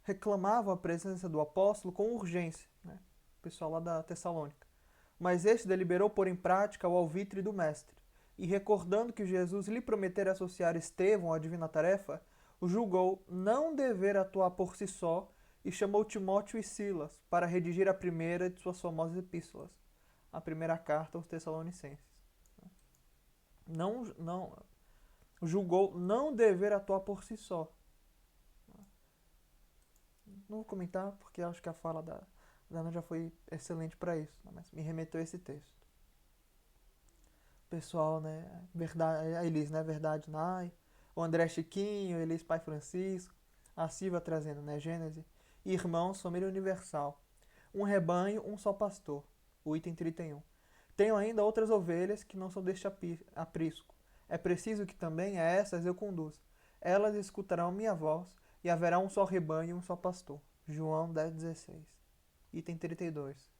reclamavam a presença do apóstolo com urgência, né? O pessoal lá da Tessalônica. Mas este deliberou pôr em prática o alvitre do mestre, e recordando que Jesus lhe prometera associar Estevão à divina tarefa, o julgou não dever atuar por si só e chamou Timóteo e Silas para redigir a primeira de suas famosas epístolas, a primeira carta aos Tessalonicenses. Não julgou não dever atuar por si só. Não vou comentar porque acho que a fala da Ana já foi excelente para isso, né? Mas me remeteu a esse texto. Pessoal, né? Verdade, a Elis, né? Verdade, Nai. O André Chiquinho, Elis Pai Francisco. A Silva trazendo, né? Gênese. Irmãos, família universal. Um rebanho, um só pastor. O item 31. Tenho ainda outras ovelhas que não são deste aprisco. É preciso que também a essas eu conduza. Elas escutarão minha voz e haverá um só rebanho e um só pastor. João 10,16. Item 32.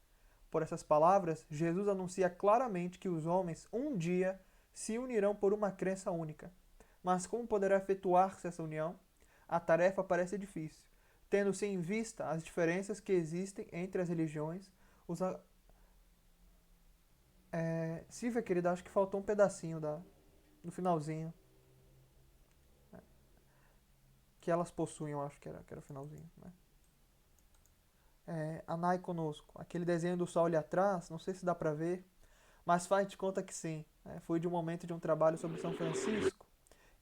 Por essas palavras, Jesus anuncia claramente que os homens um dia se unirão por uma crença única. Mas como poderá efetuar-se essa união? A tarefa parece difícil, tendo-se em vista as diferenças que existem entre as religiões. Silvia, querida, acho que faltou um pedacinho no finalzinho. Que elas possuem, eu acho que era o finalzinho, né? Anai conosco. Aquele desenho do sol ali atrás, não sei se dá pra ver, mas faz de conta que sim. Foi de um momento de um trabalho sobre São Francisco,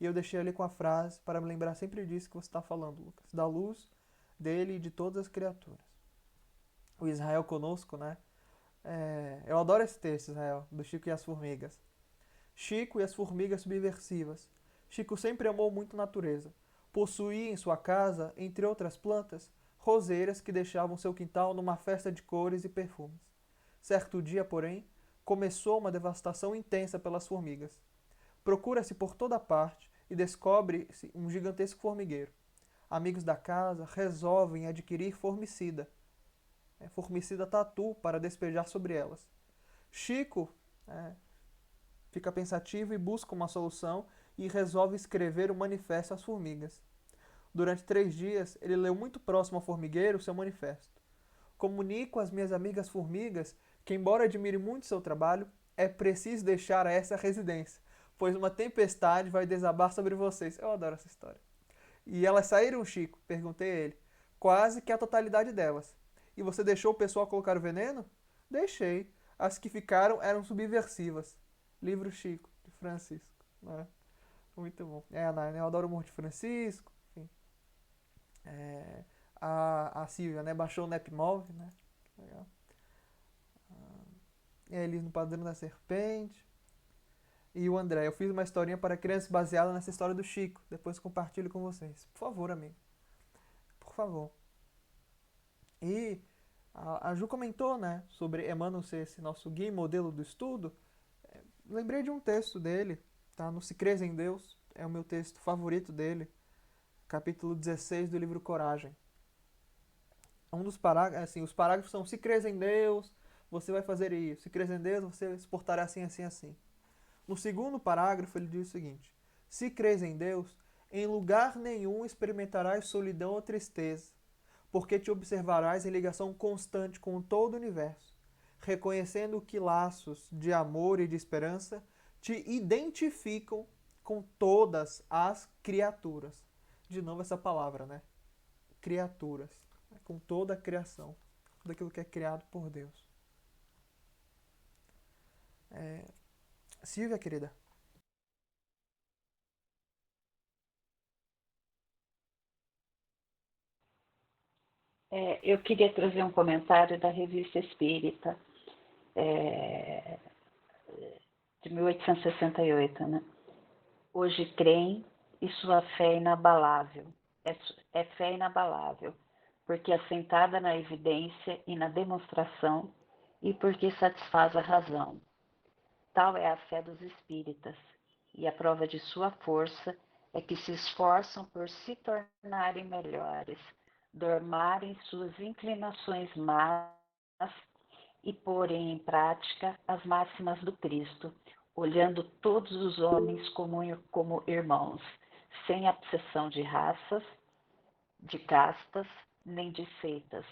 e eu deixei ali com a frase para me lembrar sempre disso que você está falando, Lucas, da luz dele e de todas as criaturas. O Israel conosco, né? Eu adoro esse texto, Israel, do Chico e as Formigas. Chico e as formigas subversivas. Chico sempre amou muito a natureza. Possuía em sua casa, entre outras plantas, roseiras que deixavam seu quintal numa festa de cores e perfumes. Certo dia, porém, começou uma devastação intensa pelas formigas. Procura-se por toda parte e descobre-se um gigantesco formigueiro. Amigos da casa resolvem adquirir formicida. Formicida tatu para despejar sobre elas. Chico fica pensativo e busca uma solução e resolve escrever um manifesto às formigas. Durante 3 dias, ele leu muito próximo ao formigueiro seu manifesto. Comunico às minhas amigas formigas que, embora admire muito seu trabalho, é preciso deixar essa residência, pois uma tempestade vai desabar sobre vocês. Eu adoro essa história. E elas saíram, Chico? Perguntei a ele. Quase que a totalidade delas. E você deixou o pessoal colocar o veneno? Deixei. As que ficaram eram subversivas. Livro Chico, de Francisco. Né? Muito bom. Eu adoro o Morro de Francisco. Enfim. A Silvia, né? Baixou o Nepmov, né? Legal. E a Elis no Padrão da Serpente. E o André, eu fiz uma historinha para crianças baseada nessa história do Chico. Depois compartilho com vocês. Por favor, amigo. Por favor. E a Ju comentou, né? Sobre Emmanuel ser esse nosso guia e modelo do estudo. Lembrei de um texto dele, tá? No Se Crês em Deus. É o meu texto favorito dele. Capítulo 16 do livro Coragem. Um dos parágrafos, assim, os parágrafos são: se crês em Deus, você vai fazer isso. Se crês em Deus, você se portará assim, assim, assim. No segundo parágrafo, ele diz o seguinte: se crês em Deus, em lugar nenhum experimentarás solidão ou tristeza, porque te observarás em ligação constante com todo o universo, reconhecendo que laços de amor e de esperança te identificam com todas as criaturas. De novo essa palavra, né? Criaturas. Com toda a criação. Tudo aquilo que é criado por Deus. Silvia, querida. Eu queria trazer um comentário da Revista Espírita, de 1868, né? Hoje creem e sua fé é inabalável. É fé inabalável, porque assentada na evidência e na demonstração, e porque satisfaz a razão. Tal é a fé dos espíritas, e a prova de sua força é que se esforçam por se tornarem melhores, domarem suas inclinações más e porem em prática as máximas do Cristo, olhando todos os homens como irmãos, sem abseção de raças, de castas, nem de seitas,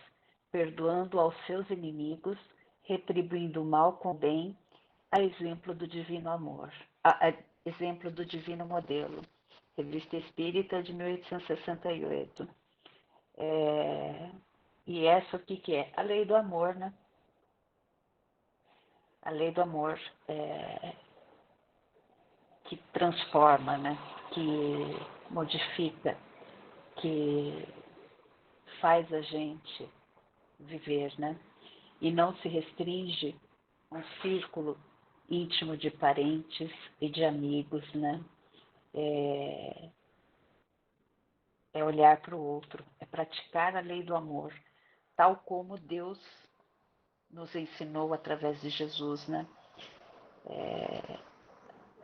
perdoando aos seus inimigos, retribuindo o mal com o bem, a exemplo do divino amor, a exemplo do divino modelo. Revista Espírita de 1868. E essa o que é? A lei do amor, né? A lei do amor que transforma, né? Que modifica, que faz a gente viver, né? E não se restringe a um círculo íntimo de parentes e de amigos, né? É olhar para o outro, é praticar a lei do amor, tal como Deus nos ensinou através de Jesus, né?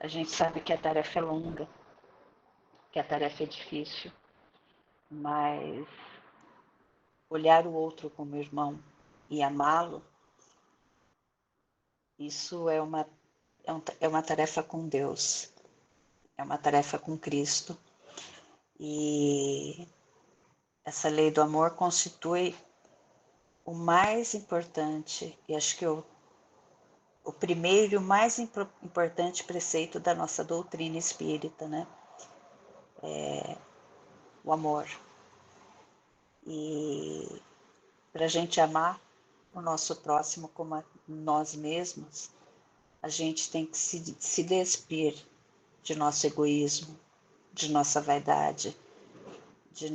A gente sabe que a tarefa é longa, que a tarefa é difícil, mas olhar o outro como irmão e amá-lo, isso é uma tarefa com Deus, é uma tarefa com Cristo. E essa lei do amor constitui o mais importante, e acho que o primeiro e o mais importante preceito da nossa doutrina espírita, né? O amor. E para a gente amar o nosso próximo como a nós mesmos, a gente tem que se despir de nosso egoísmo, de nossa vaidade, de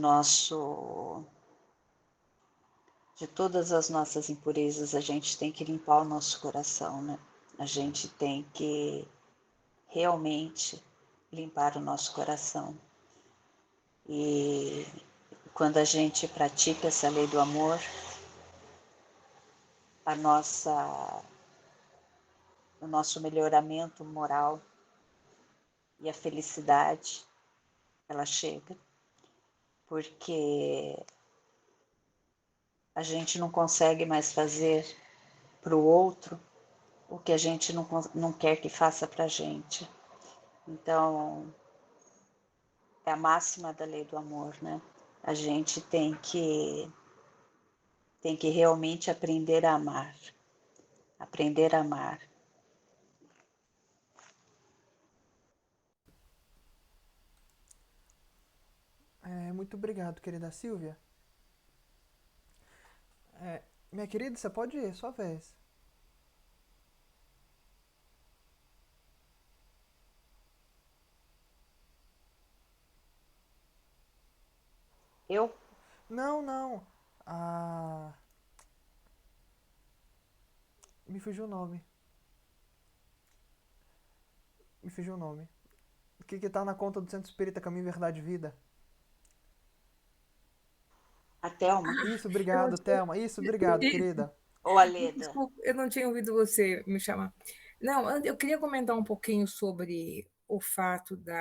todas as nossas impurezas. A gente tem que limpar o nosso coração, né? A gente tem que realmente limpar o nosso coração. E quando a gente pratica essa lei do amor, o nosso melhoramento moral e a felicidade, ela chega, porque a gente não consegue mais fazer para o outro o que a gente não quer que faça para a gente. Então, é a máxima da lei do amor, né? A gente tem que realmente aprender a amar. Aprender a amar. Muito obrigado, querida Silvia. Minha querida, você pode ir, sua vez. Eu? Não. Me fugiu o nome. O que tá na conta do Centro Espírita Caminho, Verdade e Vida? A Thelma? Isso, Eu não obrigado, tinha... Thelma. Isso, obrigado, Isso. querida. Ou a Leda? Desculpa, eu não tinha ouvido você me chamar. Não, eu queria comentar um pouquinho sobre o fato de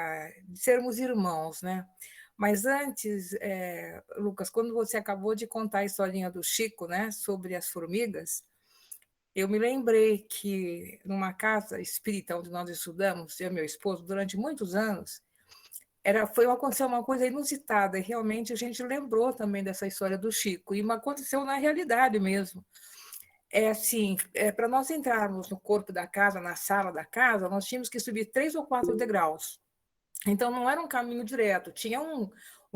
sermos irmãos, né? Mas antes, Lucas, quando você acabou de contar a historinha do Chico, né, sobre as formigas, eu me lembrei que numa casa espírita onde nós estudamos, eu e meu esposo, durante muitos anos, aconteceu uma coisa inusitada, e realmente a gente lembrou também dessa história do Chico, e aconteceu na realidade mesmo. Assim, para nós entrarmos no corpo da casa, na sala da casa, nós tínhamos que subir 3 ou 4 degraus. Então, não era um caminho direto, tinha um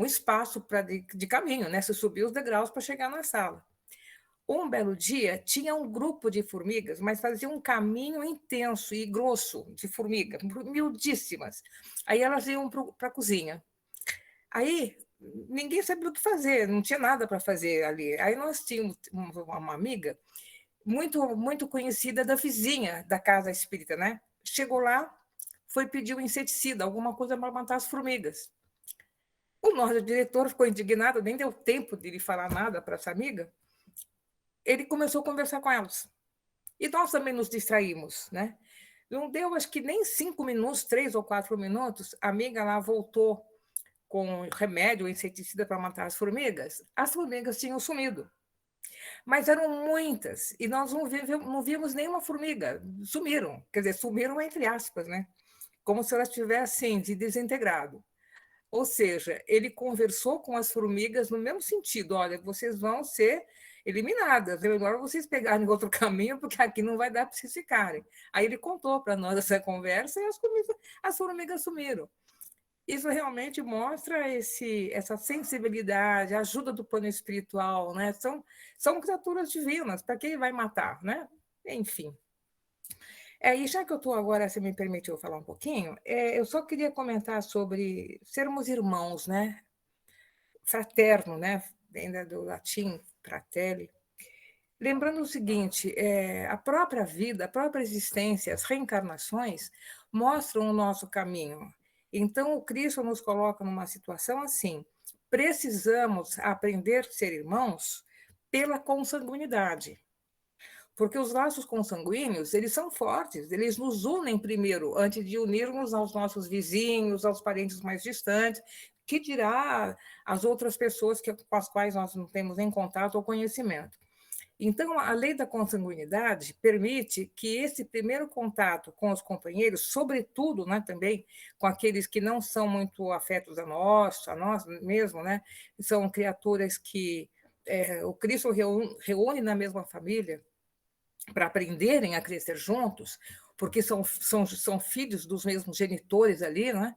espaço de caminho, né? Você subia os degraus para chegar na sala. Um belo dia, tinha um grupo de formigas, mas fazia um caminho intenso e grosso de formigas, miudíssimas. Aí elas iam para a cozinha. Aí ninguém sabia o que fazer, não tinha nada para fazer ali. Aí nós tínhamos uma amiga muito conhecida da vizinha da casa espírita, né? Chegou lá, foi pedir um inseticida, alguma coisa para matar as formigas. O nosso diretor ficou indignado, nem deu tempo de ele falar nada para essa amiga. Ele começou a conversar com elas. E nós também nos distraímos, né? Não deu, acho que nem 5 minutos, 3 ou 4 minutos, a amiga lá voltou com remédio, inseticida para matar as formigas. As formigas tinham sumido. Mas eram muitas, e nós não vimos nenhuma formiga. Sumiram, quer dizer, sumiram entre aspas, né? Como se elas tivessem se desintegrado. Ou seja, ele conversou com as formigas no mesmo sentido: olha, vocês vão ser eliminadas, é melhor vocês pegarem outro caminho, porque aqui não vai dar para vocês ficarem. Aí ele contou para nós essa conversa e as formigas sumiram. Isso realmente mostra essa sensibilidade, a ajuda do plano espiritual, né? São criaturas divinas, para quem vai matar, né? Enfim. E já que eu estou agora, se me permitiu falar um pouquinho, eu só queria comentar sobre sermos irmãos, né? Fraterno, né? Vem do latim, fratelli. Lembrando o seguinte, a própria vida, a própria existência, as reencarnações mostram o nosso caminho. Então, o Cristo nos coloca numa situação assim: precisamos aprender a ser irmãos pela consanguinidade. Porque os laços consanguíneos, eles são fortes, eles nos unem primeiro, antes de unirmos aos nossos vizinhos, aos parentes mais distantes, que dirá as outras pessoas com as quais nós não temos nem contato ou conhecimento. Então, a lei da consanguinidade permite que esse primeiro contato com os companheiros, sobretudo, né, também com aqueles que não são muito afetos a nós mesmo, né, são criaturas que o Cristo reúne na mesma família para aprenderem a crescer juntos, porque são filhos dos mesmos genitores ali, né?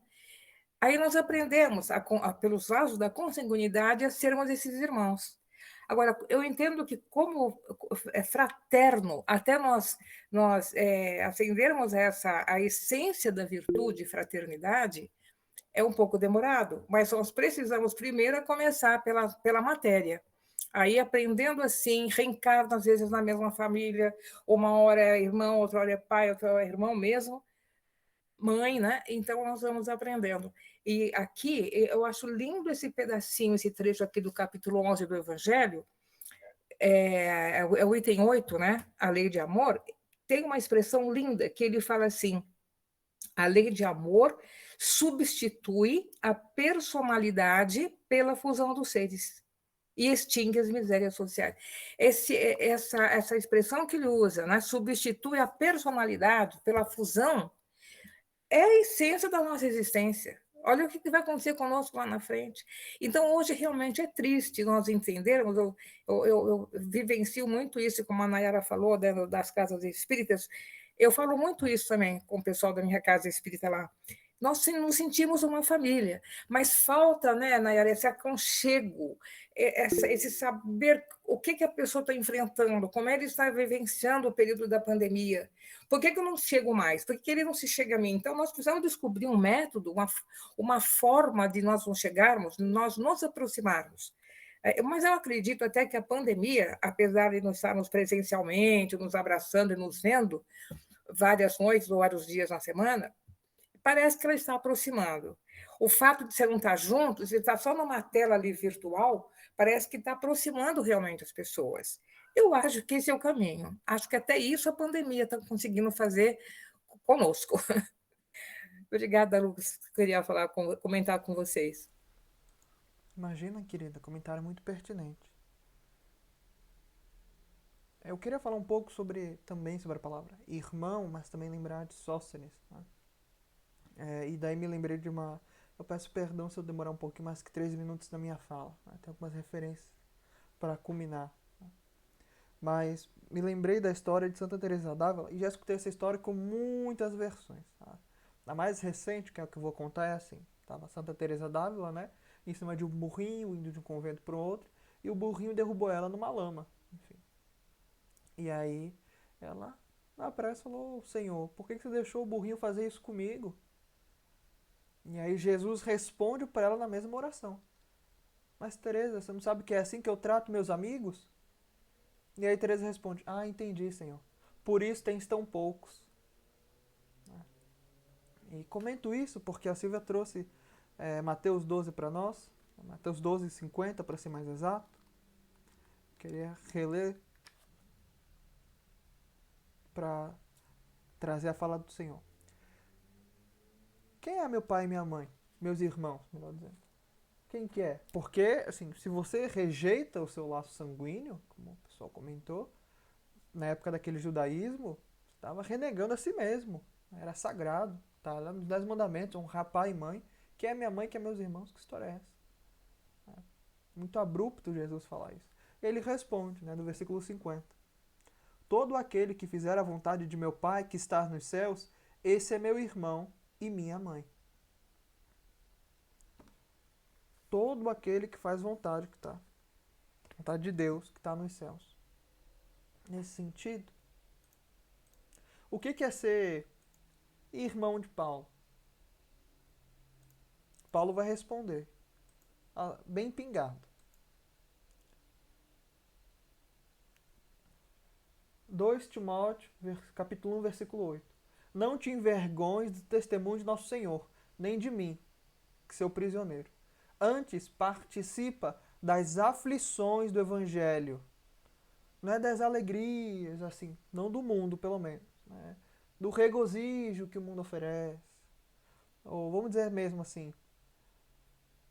Aí nós aprendemos, pelos laços da consanguinidade, a sermos esses irmãos. Agora, eu entendo que, como é fraterno, até nós acendermos a essência da virtude, fraternidade, é um pouco demorado, mas nós precisamos primeiro começar pela matéria. Aí, aprendendo assim, reencarna às vezes na mesma família, uma hora é irmão, outra hora é pai, outra hora é irmão mesmo, mãe, né? Então, nós vamos aprendendo. E aqui, eu acho lindo esse pedacinho, esse trecho aqui do capítulo 11 do Evangelho, é o item 8, né? A lei de amor. Tem uma expressão linda que ele fala assim: a lei de amor substitui a personalidade pela fusão dos seres e extingue as misérias sociais. Essa expressão que ele usa, né, substitui a personalidade pela fusão, é a essência da nossa existência. Olha o que vai acontecer conosco lá na frente. Então, hoje, realmente é triste nós entendermos. Eu vivencio muito isso, como a Nayara falou, das casas espíritas. Eu falo muito isso também com o pessoal da minha casa espírita lá. Nós nos sentimos uma família, mas falta, né, Nayara, esse aconchego, esse saber o que a pessoa está enfrentando, como ele está vivenciando o período da pandemia. Por que eu não chego mais? Por que ele não se chega a mim? Então, nós precisamos descobrir um método, uma forma de nós não chegarmos, de nós nos aproximarmos. Mas eu acredito até que a pandemia, apesar de nós estarmos presencialmente, nos abraçando e nos vendo várias noites ou vários dias na semana, parece que ela está aproximando. O fato de você não estar junto, você está só numa tela ali virtual, parece que está aproximando realmente as pessoas. Eu acho que esse é o caminho. Acho que até isso a pandemia está conseguindo fazer conosco. Obrigada, Lucas. Queria comentar com vocês. Imagina, querida, comentário muito pertinente. Eu queria falar um pouco também sobre a palavra irmão, mas também lembrar de Sóstenes. Né? E daí me lembrei de uma... Eu peço perdão se eu demorar um pouquinho mais que 3 minutos na minha fala. Né? Tem algumas referências para culminar. Né? Mas me lembrei da história de Santa Teresa d'Ávila e já escutei essa história com muitas versões. Tá? A mais recente, que é o que eu vou contar, é assim. Tava Santa Teresa d'Ávila, né? Em cima de um burrinho, indo de um convento para o outro, e o burrinho derrubou ela numa lama. Enfim. E aí ela, na pressa, falou: Senhor, por que você deixou o burrinho fazer isso comigo? E aí Jesus responde para ela na mesma oração: Mas Teresa, você não sabe que é assim que eu trato meus amigos? E aí Teresa responde: Ah, entendi, Senhor. Por isso tens tão poucos. E comento isso porque a Silvia trouxe Mateus 12 para nós, Mateus 12, 50 para ser mais exato. Queria reler para trazer a fala do Senhor. Quem é meu pai e minha mãe? Meus irmãos, melhor dizendo. Quem que é? Porque, assim, se você rejeita o seu laço sanguíneo, como o pessoal comentou, na época daquele judaísmo, estava renegando a si mesmo. Era sagrado. Tá lá nos 10 mandamentos, honrar pai e mãe. Quem é minha mãe, quem é meus irmãos? Que história é essa? É muito abrupto Jesus falar isso. Ele responde, né, no versículo 50. Todo aquele que fizer a vontade de meu Pai que está nos céus, esse é meu irmão e minha mãe. Todo aquele que faz vontade vontade de Deus que está nos céus. Nesse sentido, o que é ser irmão de Paulo? Paulo vai responder, bem pingado. 2 Timóteo, capítulo 1, versículo 8. Não te envergonhes do testemunho de nosso Senhor, nem de mim, que seu prisioneiro. Antes, participa das aflições do Evangelho. Não é das alegrias, assim, não do mundo, pelo menos. Né? Do regozijo que o mundo oferece. Ou vamos dizer mesmo assim,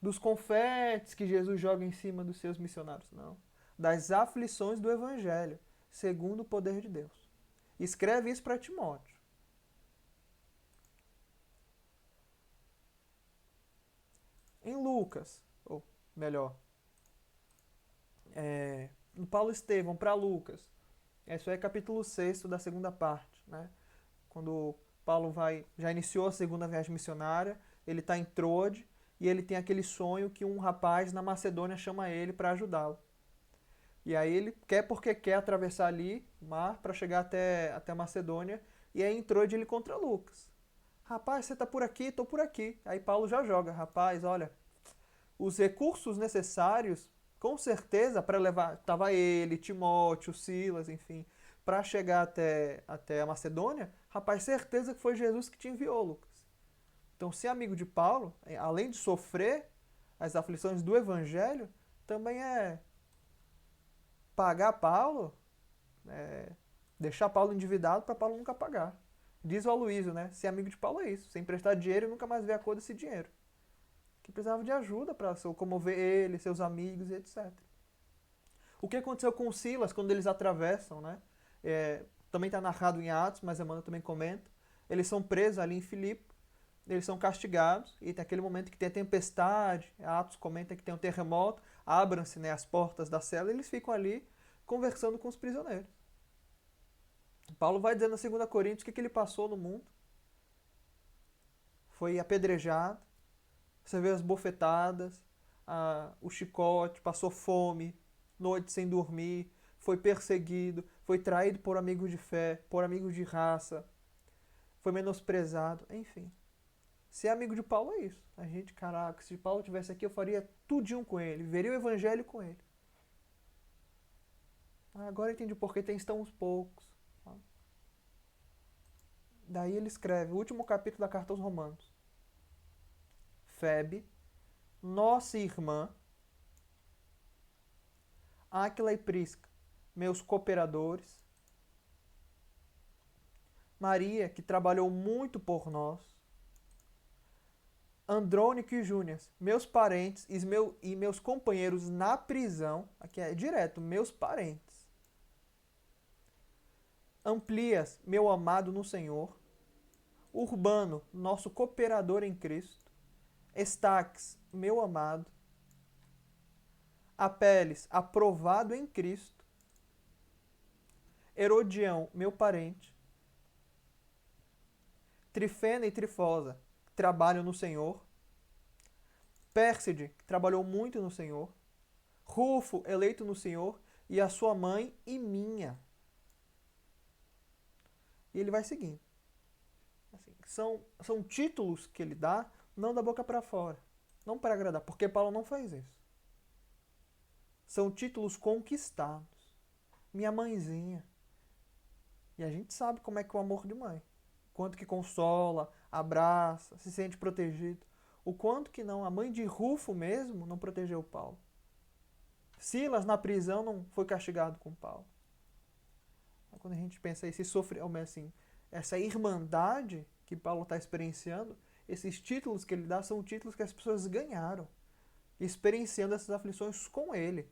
dos confetes que Jesus joga em cima dos seus missionários. Não. Das aflições do Evangelho, segundo o poder de Deus. Escreve isso para Timóteo. Em Lucas, ou melhor, no Paulo Estevão para Lucas, isso é capítulo 6 da segunda parte, né? Quando Paulo já iniciou a segunda viagem missionária, ele está em Troade e ele tem aquele sonho que um rapaz na Macedônia chama ele para ajudá-lo. E aí ele porque quer atravessar ali o mar para chegar até a Macedônia, e aí em Troade ele encontra Lucas. Rapaz, você está por aqui? Estou por aqui. Aí Paulo já joga, rapaz, olha, os recursos necessários, com certeza, para levar, estava ele, Timóteo, Silas, enfim, para chegar até a Macedônia, rapaz, certeza que foi Jesus que te enviou, Lucas. Então, ser amigo de Paulo, além de sofrer as aflições do Evangelho, também é pagar Paulo, deixar Paulo endividado para Paulo nunca pagar. Diz o Aloysio, né? Ser amigo de Paulo é isso, sem emprestar dinheiro e nunca mais ver a cor desse dinheiro. Que precisava de ajuda para comover ele, seus amigos e etc. O que aconteceu com Silas quando eles atravessam, né? Também está narrado em Atos, mas Emmanuel também comenta. Eles são presos ali em Filipe, eles são castigados, e tem aquele momento que tem a tempestade, Atos comenta que tem um terremoto, abram-se, né, as portas da cela, e eles ficam ali conversando com os prisioneiros. Paulo vai dizendo na 2 Coríntios o que ele passou no mundo. Foi apedrejado, você vê as bofetadas, o chicote, passou fome, noite sem dormir, foi perseguido, foi traído por amigos de fé, por amigos de raça, foi menosprezado, enfim. Ser amigo de Paulo é isso. A gente, caraca, se Paulo estivesse aqui eu faria tudinho com ele, veria o evangelho com ele. Agora eu entendi por que estão os poucos. Daí ele escreve, o último capítulo da carta aos Romanos. Febe, nossa irmã, Áquila e Prisca, meus cooperadores, Maria, que trabalhou muito por nós, Andrônico e Júnias, meus parentes e meus companheiros na prisão, aqui é direto, meus parentes. Amplias, meu amado no Senhor, Urbano, nosso cooperador em Cristo, Estaques, meu amado, Apeles, aprovado em Cristo, Herodião, meu parente, Trifena e Trifosa, que trabalham no Senhor, Pérside, que trabalhou muito no Senhor, Rufo, eleito no Senhor, e a sua mãe e minha. E ele vai seguindo. Assim, são títulos que ele dá, não da boca para fora, não para agradar, porque Paulo não faz isso. São títulos conquistados. Minha mãezinha. E a gente sabe como é que é o amor de mãe. Quanto que consola, abraça, se sente protegido. O quanto que não, a mãe de Rufo mesmo não protegeu Paulo. Silas na prisão não foi castigado com Paulo. Quando a gente pensa esse sofrimento, assim, essa irmandade que Paulo está experienciando, esses títulos que ele dá são títulos que as pessoas ganharam, experienciando essas aflições com ele.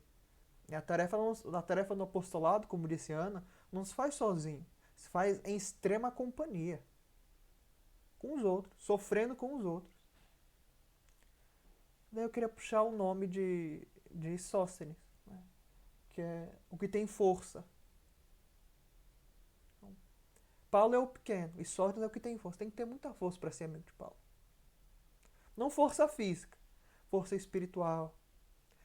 E a tarefa do apostolado, como disse Ana, não se faz sozinho, se faz em extrema companhia, com os outros, sofrendo com os outros. Daí eu queria puxar o nome de Sóstenes, né? Que é o que tem força. Então, Paulo é o pequeno e Sóstenes é o que tem força. Tem que ter muita força para ser amigo de Paulo. Não força física, força espiritual,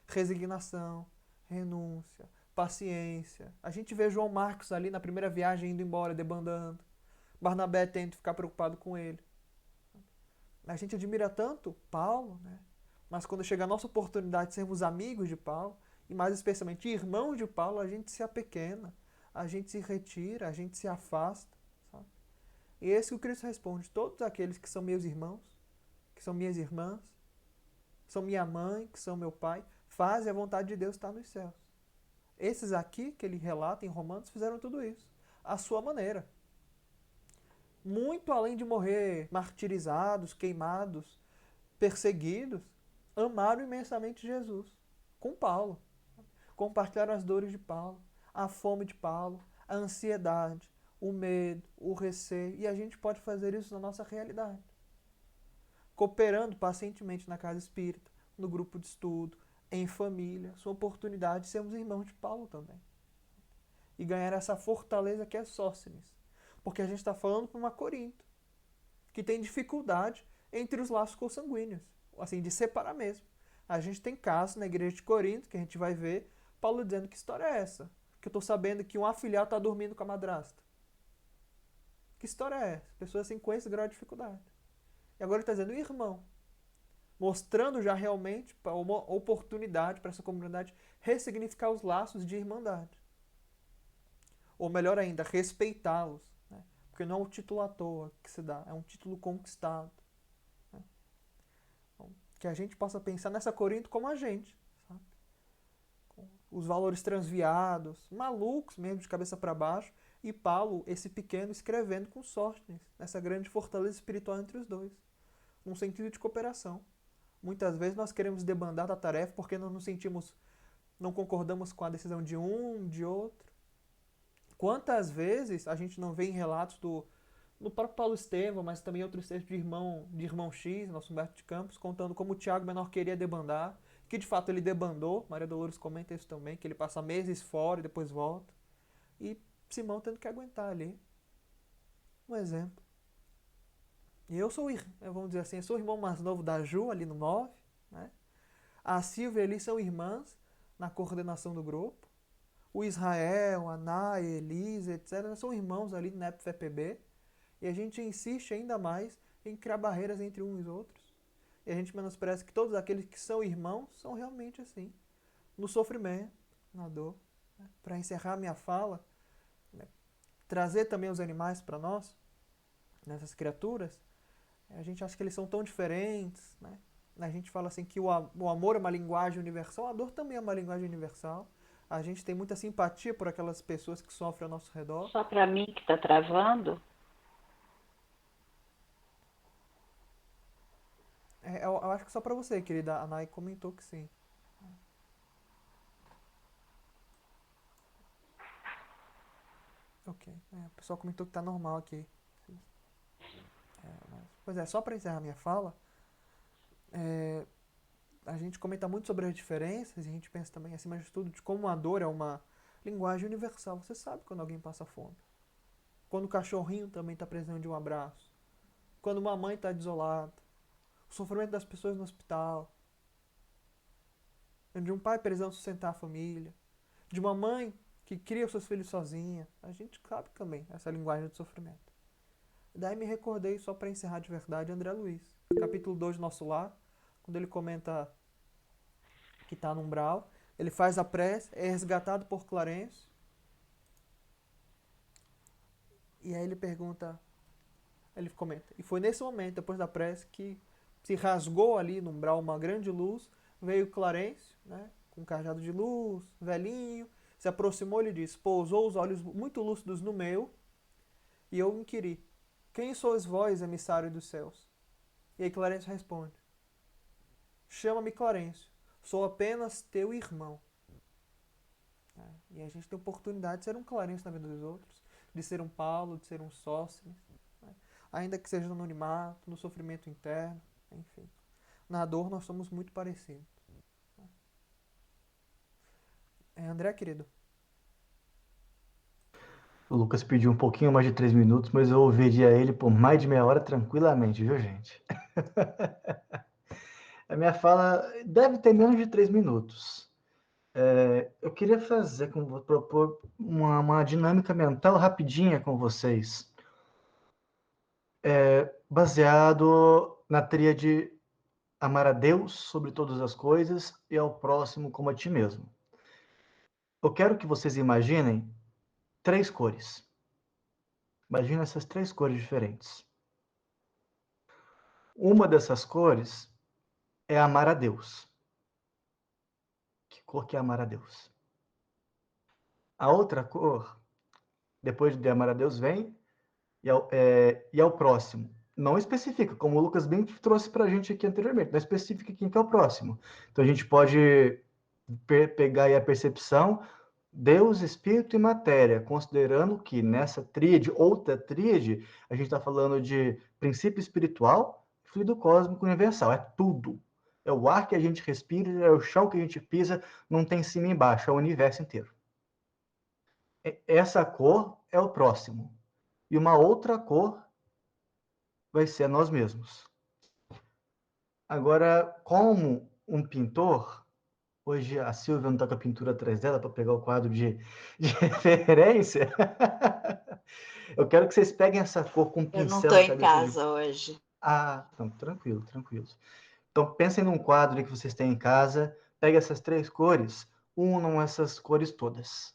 resignação, renúncia, paciência. A gente vê João Marcos ali na primeira viagem indo embora, debandando. Barnabé tenta ficar preocupado com ele. A gente admira tanto Paulo, né? Mas quando chega a nossa oportunidade de sermos amigos de Paulo, e mais especialmente irmãos de Paulo, a gente se apequena, a gente se retira, a gente se afasta. Sabe? E é isso que o Cristo responde. Todos aqueles que são meus irmãos, que são minhas irmãs, são minha mãe, que são meu pai, fazem a vontade de Deus estar nos céus. Esses aqui, que ele relata em Romanos, fizeram tudo isso, à sua maneira. Muito além de morrer martirizados, queimados, perseguidos, amaram imensamente Jesus, com Paulo. Compartilharam as dores de Paulo, a fome de Paulo, a ansiedade, o medo, o receio, e a gente pode fazer isso na nossa realidade. Cooperando pacientemente na casa espírita, no grupo de estudo, em família, sua oportunidade de sermos irmãos de Paulo também. E ganhar essa fortaleza que é Sóstenes. Porque a gente está falando para uma Corinto, que tem dificuldade entre os laços consanguíneos, assim, de separar mesmo. A gente tem casos na igreja de Corinto, que a gente vai ver, Paulo dizendo: que história é essa? Que eu estou sabendo que um afilhado está dormindo com a madrasta. Que história é essa? Pessoas assim com esse grau de dificuldade. E agora ele está dizendo: irmão, mostrando já realmente uma oportunidade para essa comunidade ressignificar os laços de irmandade. Ou melhor ainda, respeitá-los. Né? Porque não é um título à toa que se dá, é um título conquistado. Né? Então, que a gente possa pensar nessa Corinto como a gente. Sabe? Com os valores transviados, malucos mesmo, de cabeça para baixo, e Paulo, esse pequeno, escrevendo com Sóstenes, nessa grande fortaleza espiritual entre os dois, num sentido de cooperação. Muitas vezes nós queremos debandar da tarefa porque não nos sentimos, não concordamos com a decisão de um, de outro. Quantas vezes a gente não vê em relatos do próprio Paulo Estevão, mas também outros textos de irmão X, nosso Humberto de Campos, contando como o Tiago Menor queria debandar, que de fato ele debandou. Maria Dolores comenta isso também, que ele passa meses fora e depois volta. E Simão tendo que aguentar ali. Um exemplo. E eu sou, vamos dizer assim, eu sou o irmão mais novo da Ju, ali no 9. Né? A Silvia ali são irmãs na coordenação do grupo. O Israel, a Naya, a Elisa, etc. são irmãos ali no NEP-FEPB. E a gente insiste ainda mais em criar barreiras entre uns e os outros. E a gente menospreza que todos aqueles que são irmãos são realmente assim. No sofrimento, na dor. Né? Para encerrar minha fala, né? Trazer também os animais para nós, nessas criaturas, a gente acha que eles são tão diferentes. Né? A gente fala assim que o amor é uma linguagem universal, a dor também é uma linguagem universal. A gente tem muita simpatia por aquelas pessoas que sofrem ao nosso redor. Só para mim que está travando? Eu acho que só para você, querida. A Nai comentou que sim. Ok. O pessoal comentou que tá normal aqui. Pois é, só para encerrar minha fala, a gente comenta muito sobre as diferenças e a gente pensa também, acima de tudo, de como a dor é uma linguagem universal. Você sabe quando alguém passa fome. Quando o cachorrinho também está precisando de um abraço. Quando uma mãe está desolada. O sofrimento das pessoas no hospital. De um pai precisando sustentar a família. De uma mãe que cria os seus filhos sozinha. A gente sabe também essa linguagem de sofrimento. Daí me recordei, só para encerrar de verdade, André Luiz. Capítulo 2 do Nosso Lar, quando ele comenta que está no umbral, ele faz a prece, é resgatado por Clarencio. E aí ele pergunta, ele comenta, e foi nesse momento, depois da prece, que se rasgou ali no umbral uma grande luz, veio Clarencio, né, com um cajado de luz, velhinho, se aproximou e lhe disse, pousou os olhos muito lúcidos no meu, e eu inquiri, quem sois vós, emissário dos céus? E aí Clarencio responde, chama-me Clarencio, sou apenas teu irmão. E a gente tem a oportunidade de ser um Clarencio na vida dos outros, de ser um Paulo, de ser um Sóstenes, né? Ainda que seja no anonimato, no sofrimento interno, enfim. na dor nós somos muito parecidos. André, querido. O Lucas pediu um pouquinho mais de 3 minutos, mas eu ouviria ele por mais de meia hora tranquilamente, viu, gente? A minha fala deve ter menos de 3 minutos. Eu queria propor uma dinâmica mental rapidinha com vocês, baseado na tríade amar a Deus sobre todas as coisas e ao próximo como a ti mesmo. Eu quero que vocês imaginem 3 cores. Imagina essas 3 cores diferentes. Uma dessas cores é amar a Deus. Que cor que é amar a Deus? A outra cor, depois de amar a Deus, vem e ao próximo. Não especifica, como o Lucas bem trouxe para a gente aqui anteriormente, não especifica quem que é o próximo. Então a gente pode pegar aí a percepção Deus, Espírito e Matéria, considerando que nessa tríade, outra tríade, a gente está falando de princípio espiritual, fluido cósmico universal, é tudo. É o ar que a gente respira, é o chão que a gente pisa, não tem cima e embaixo, é o universo inteiro. Essa cor é o próximo. E uma outra cor vai ser nós mesmos. Agora, como um pintor, hoje a Silvia não está com a pintura atrás dela para pegar o quadro de referência. Eu quero que vocês peguem essa cor com um Eu não pincel estou na em cabeça de... casa hoje. Não, tranquilo, tranquilo. Então, pensem num quadro que vocês têm em casa, peguem essas 3 cores, unam essas cores todas.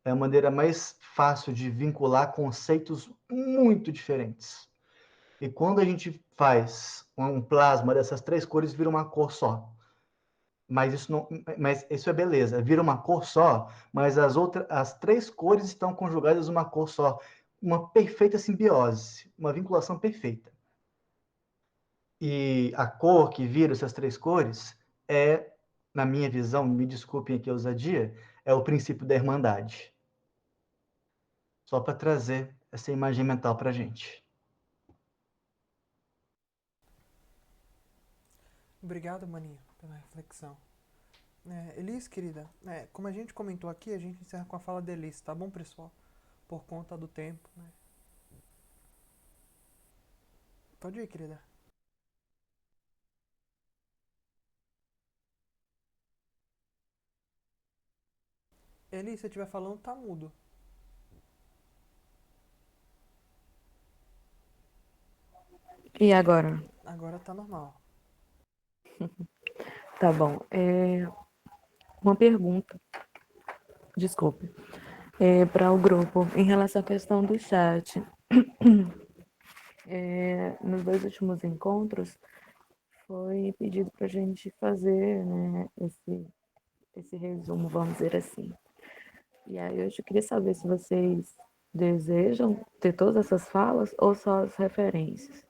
É a maneira mais fácil de vincular conceitos muito diferentes. E quando a gente faz um plasma dessas 3 cores, vira uma cor só. Mas isso é beleza, vira uma cor só, mas as 3 cores estão conjugadas numa cor só. Uma perfeita simbiose, uma vinculação perfeita. E a cor que vira essas 3 cores na minha visão, me desculpem aqui a ousadia, é o princípio da irmandade. Só para trazer essa imagem mental para a gente. Obrigado, maninho, pela reflexão. Elis, querida, como a gente comentou aqui, a gente encerra com a fala da Elis, tá bom, pessoal? Por conta do tempo, né? Pode ir, querida. Elis, se você estiver falando, tá mudo. E agora? Agora tá normal. Tá bom. Uma pergunta, desculpe, para o grupo, em relação à questão do chat. Nos 2 últimos encontros, foi pedido para a gente fazer, né, esse resumo, vamos dizer assim. E aí hoje eu queria saber se vocês desejam ter todas essas falas ou só as referências.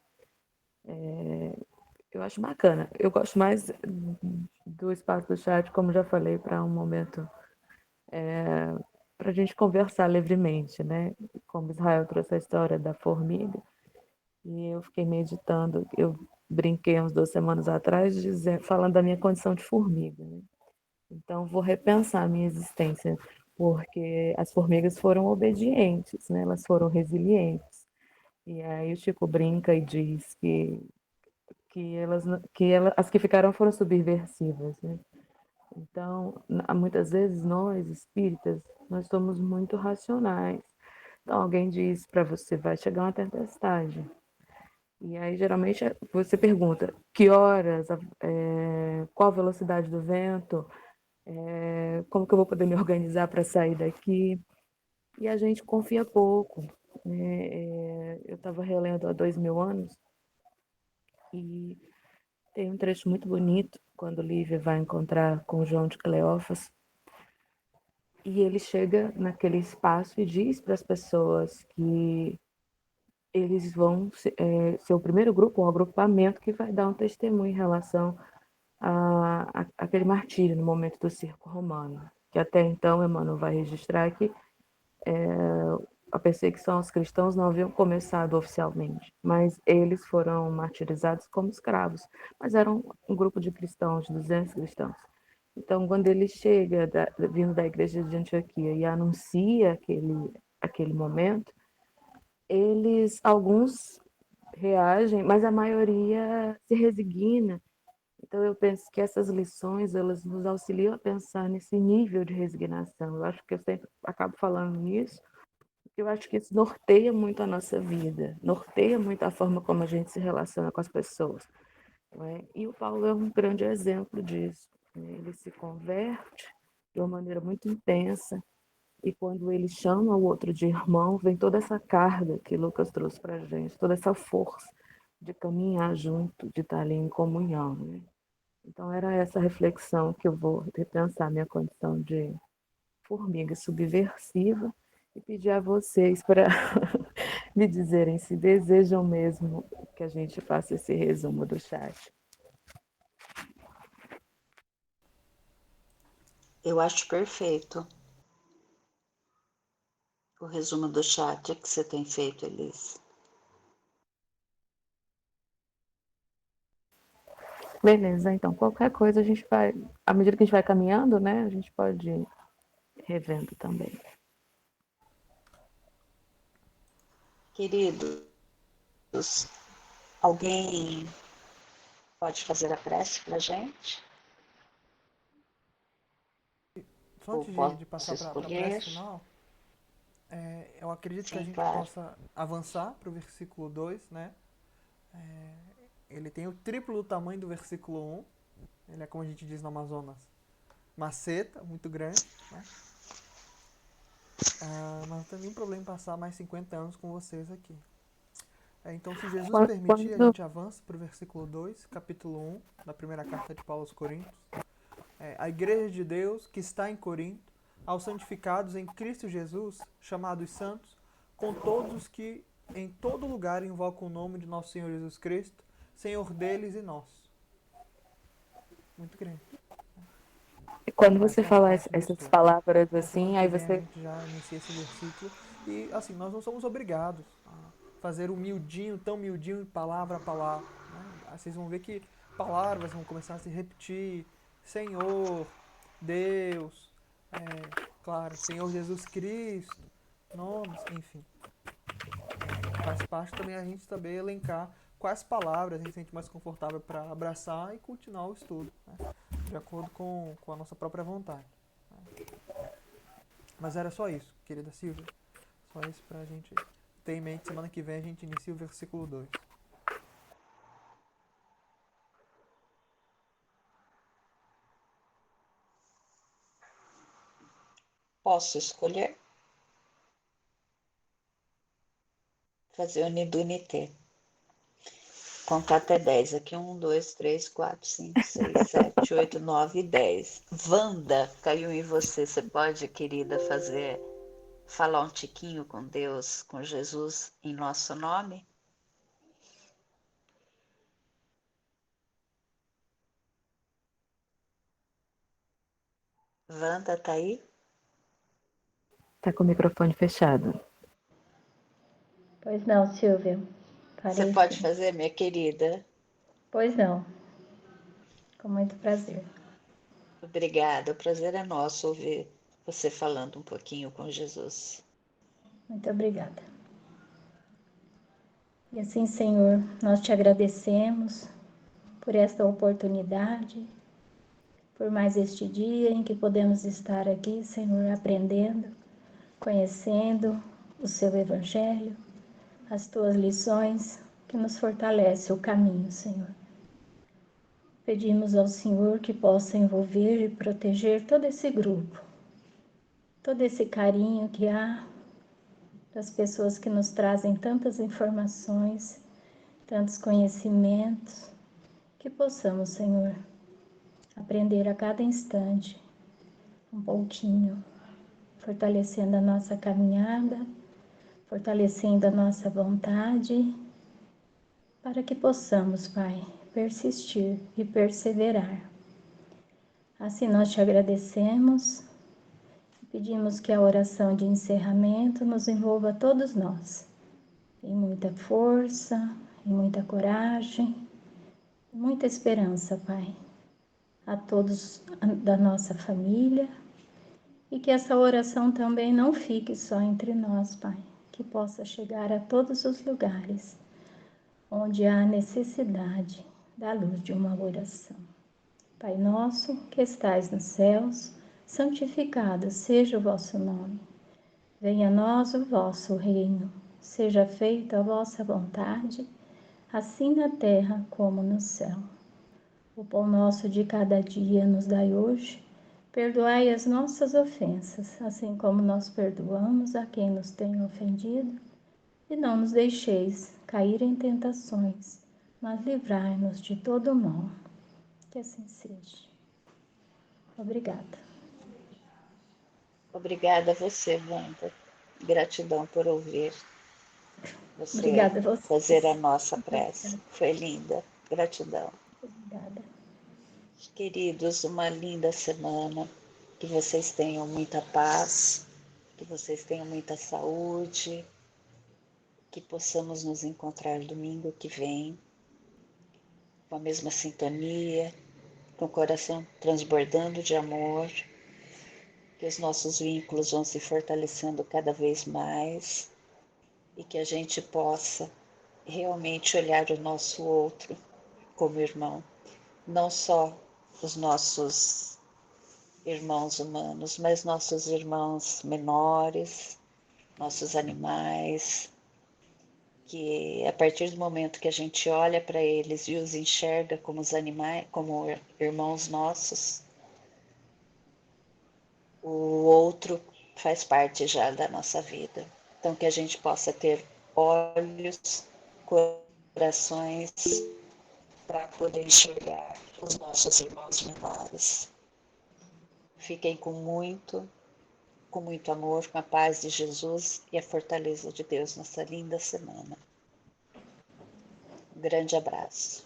Eu acho bacana. Eu gosto mais do espaço do chat, como já falei, para um momento para a gente conversar livremente, né? Como Israel trouxe a história da formiga, e eu fiquei meditando, eu brinquei uns 2 semanas atrás, falando da minha condição de formiga, né? Então, vou repensar a minha existência, porque as formigas foram obedientes, né? Elas foram resilientes. E aí o Chico brinca e diz as que ficaram foram subversivas, né? Então, muitas vezes nós, espíritas, nós somos muito racionais. Então, alguém diz para você, vai chegar uma tempestade. E aí, geralmente, você pergunta, que horas, qual a velocidade do vento, como que eu vou poder me organizar para sair daqui? E a gente confia pouco, né? Eu estava relendo há 2000 anos e tem um trecho muito bonito quando Lívia vai encontrar com João de Cleófas e ele chega naquele espaço e diz para as pessoas que eles vão ser o primeiro grupo, um agrupamento que vai dar um testemunho em relação aquele martírio no momento do circo romano, que até então Emmanuel vai registrar que a perseguição aos cristãos não havia começado oficialmente, mas eles foram martirizados como escravos. Mas eram um grupo de cristãos, 200 cristãos. Então, quando ele chega, vindo da igreja de Antioquia, e anuncia aquele momento, alguns reagem, mas a maioria se resigna. Então, eu penso que essas lições, elas nos auxiliam a pensar nesse nível de resignação. Eu acho que eu sempre acabo falando nisso, porque eu acho que isso norteia muito a nossa vida, norteia muito a forma como a gente se relaciona com as pessoas. Não é? E o Paulo é um grande exemplo disso. Né? Ele se converte de uma maneira muito intensa, e quando ele chama o outro de irmão, vem toda essa carga que Lucas trouxe para a gente, toda essa força de caminhar junto, de estar ali em comunhão. Né? Então, era essa reflexão que eu vou repensar minha condição de formiga subversiva e pedir a vocês para me dizerem se desejam mesmo que a gente faça esse resumo do chat. Eu acho perfeito o resumo do chat que você tem feito, Elis. Beleza, então qualquer coisa a gente vai, à medida que a gente vai caminhando, né, a gente pode ir revendo também. Queridos, alguém pode fazer a prece para a gente? Só Ou antes de posso passar para a escolher? prece final, eu acredito que a Sim, gente claro. possa avançar para o versículo 2, né? Ele tem o triplo do tamanho do versículo 1. Ele é, como a gente diz no Amazonas, maceta, muito grande, né? Mas não tem nenhum problema em passar mais 50 anos com vocês aqui. Então, se Jesus permitir, a gente avança para o versículo 2, capítulo 1, da primeira carta de Paulo aos Coríntios. A igreja de Deus que está em Corinto, aos santificados em Cristo Jesus, chamados santos, com todos os que em todo lugar invocam o nome de nosso Senhor Jesus Cristo, Senhor deles e nosso. Muito grande. E quando você fala essas palavras assim, aí você... A gente já inicia esse versículo. E assim, nós não somos obrigados a fazer humildinho, tão humildinho, palavra a palavra. Né? Vocês vão ver que palavras vão começar a se repetir. Senhor, Deus, claro, Senhor Jesus Cristo, nomes, enfim. Faz parte também a gente saber elencar quais palavras a gente se sente mais confortável para abraçar e continuar o estudo, né? De acordo com a nossa própria vontade. Mas era só isso, querida Silvia. Só isso pra gente ter em mente. Semana que vem a gente inicia o versículo 2. Posso escolher? Fazer o Nidunité. Contar até 10. Aqui 1, 2, 3, 4, 5, 6, 7, 8, 9 e 10. Wanda, caiu em você. Você pode, querida, falar um tiquinho com Deus, com Jesus, em nosso nome? Wanda, tá aí? Tá com o microfone fechado. Pois não, Silvia. Você Farei pode sim. fazer, minha querida? Pois não. Com muito prazer. Obrigada, o prazer é nosso ouvir você falando um pouquinho com Jesus. Muito obrigada. E assim, Senhor, nós te agradecemos por esta oportunidade, por mais este dia em que podemos estar aqui, Senhor, aprendendo, conhecendo o seu Evangelho, as tuas lições que nos fortalece o caminho, Senhor. Pedimos ao Senhor que possa envolver e proteger todo esse grupo, todo esse carinho que há das pessoas que nos trazem tantas informações, tantos conhecimentos, que possamos, Senhor, aprender a cada instante um pouquinho, fortalecendo a nossa caminhada, fortalecendo a nossa vontade, para que possamos, Pai, persistir e perseverar. Assim nós te agradecemos e Pedimos que a oração de encerramento nos envolva todos nós, em muita força, em muita coragem, muita esperança, Pai, a todos da nossa família, e que essa oração também não fique só entre nós, Pai, que possa chegar a todos os lugares onde há necessidade da luz de uma oração. Pai nosso, que estais nos céus, santificado seja o vosso nome. Venha a nós o vosso reino. Seja feita a vossa vontade, assim na terra como no céu. O pão nosso de cada dia nos dai hoje. Perdoai as nossas ofensas, assim como nós perdoamos a quem nos tem ofendido. E não nos deixeis cair em tentações, mas livrai-nos de todo o mal. Que assim seja. Obrigada. Obrigada a você, Wanda. Gratidão por ouvir você Obrigada a vocês. fazer a nossa prece. Foi linda. Gratidão. Obrigada. Queridos, uma linda semana. Que vocês tenham muita paz, que vocês tenham muita saúde, que possamos nos encontrar domingo que vem, com a mesma sintonia, com o coração transbordando de amor, que os nossos vínculos vão se fortalecendo cada vez mais e que a gente possa realmente olhar o nosso outro como irmão, não só os nossos irmãos humanos, mas nossos irmãos menores, nossos animais, que a partir do momento que a gente olha para eles e os enxerga como os animais, como irmãos nossos, o outro faz parte já da nossa vida. Então que a gente possa ter olhos, corações para poder enxergar os nossos irmãos menores. Fiquem com muito amor, com a paz de Jesus e a fortaleza de Deus nessa linda semana. Um grande abraço.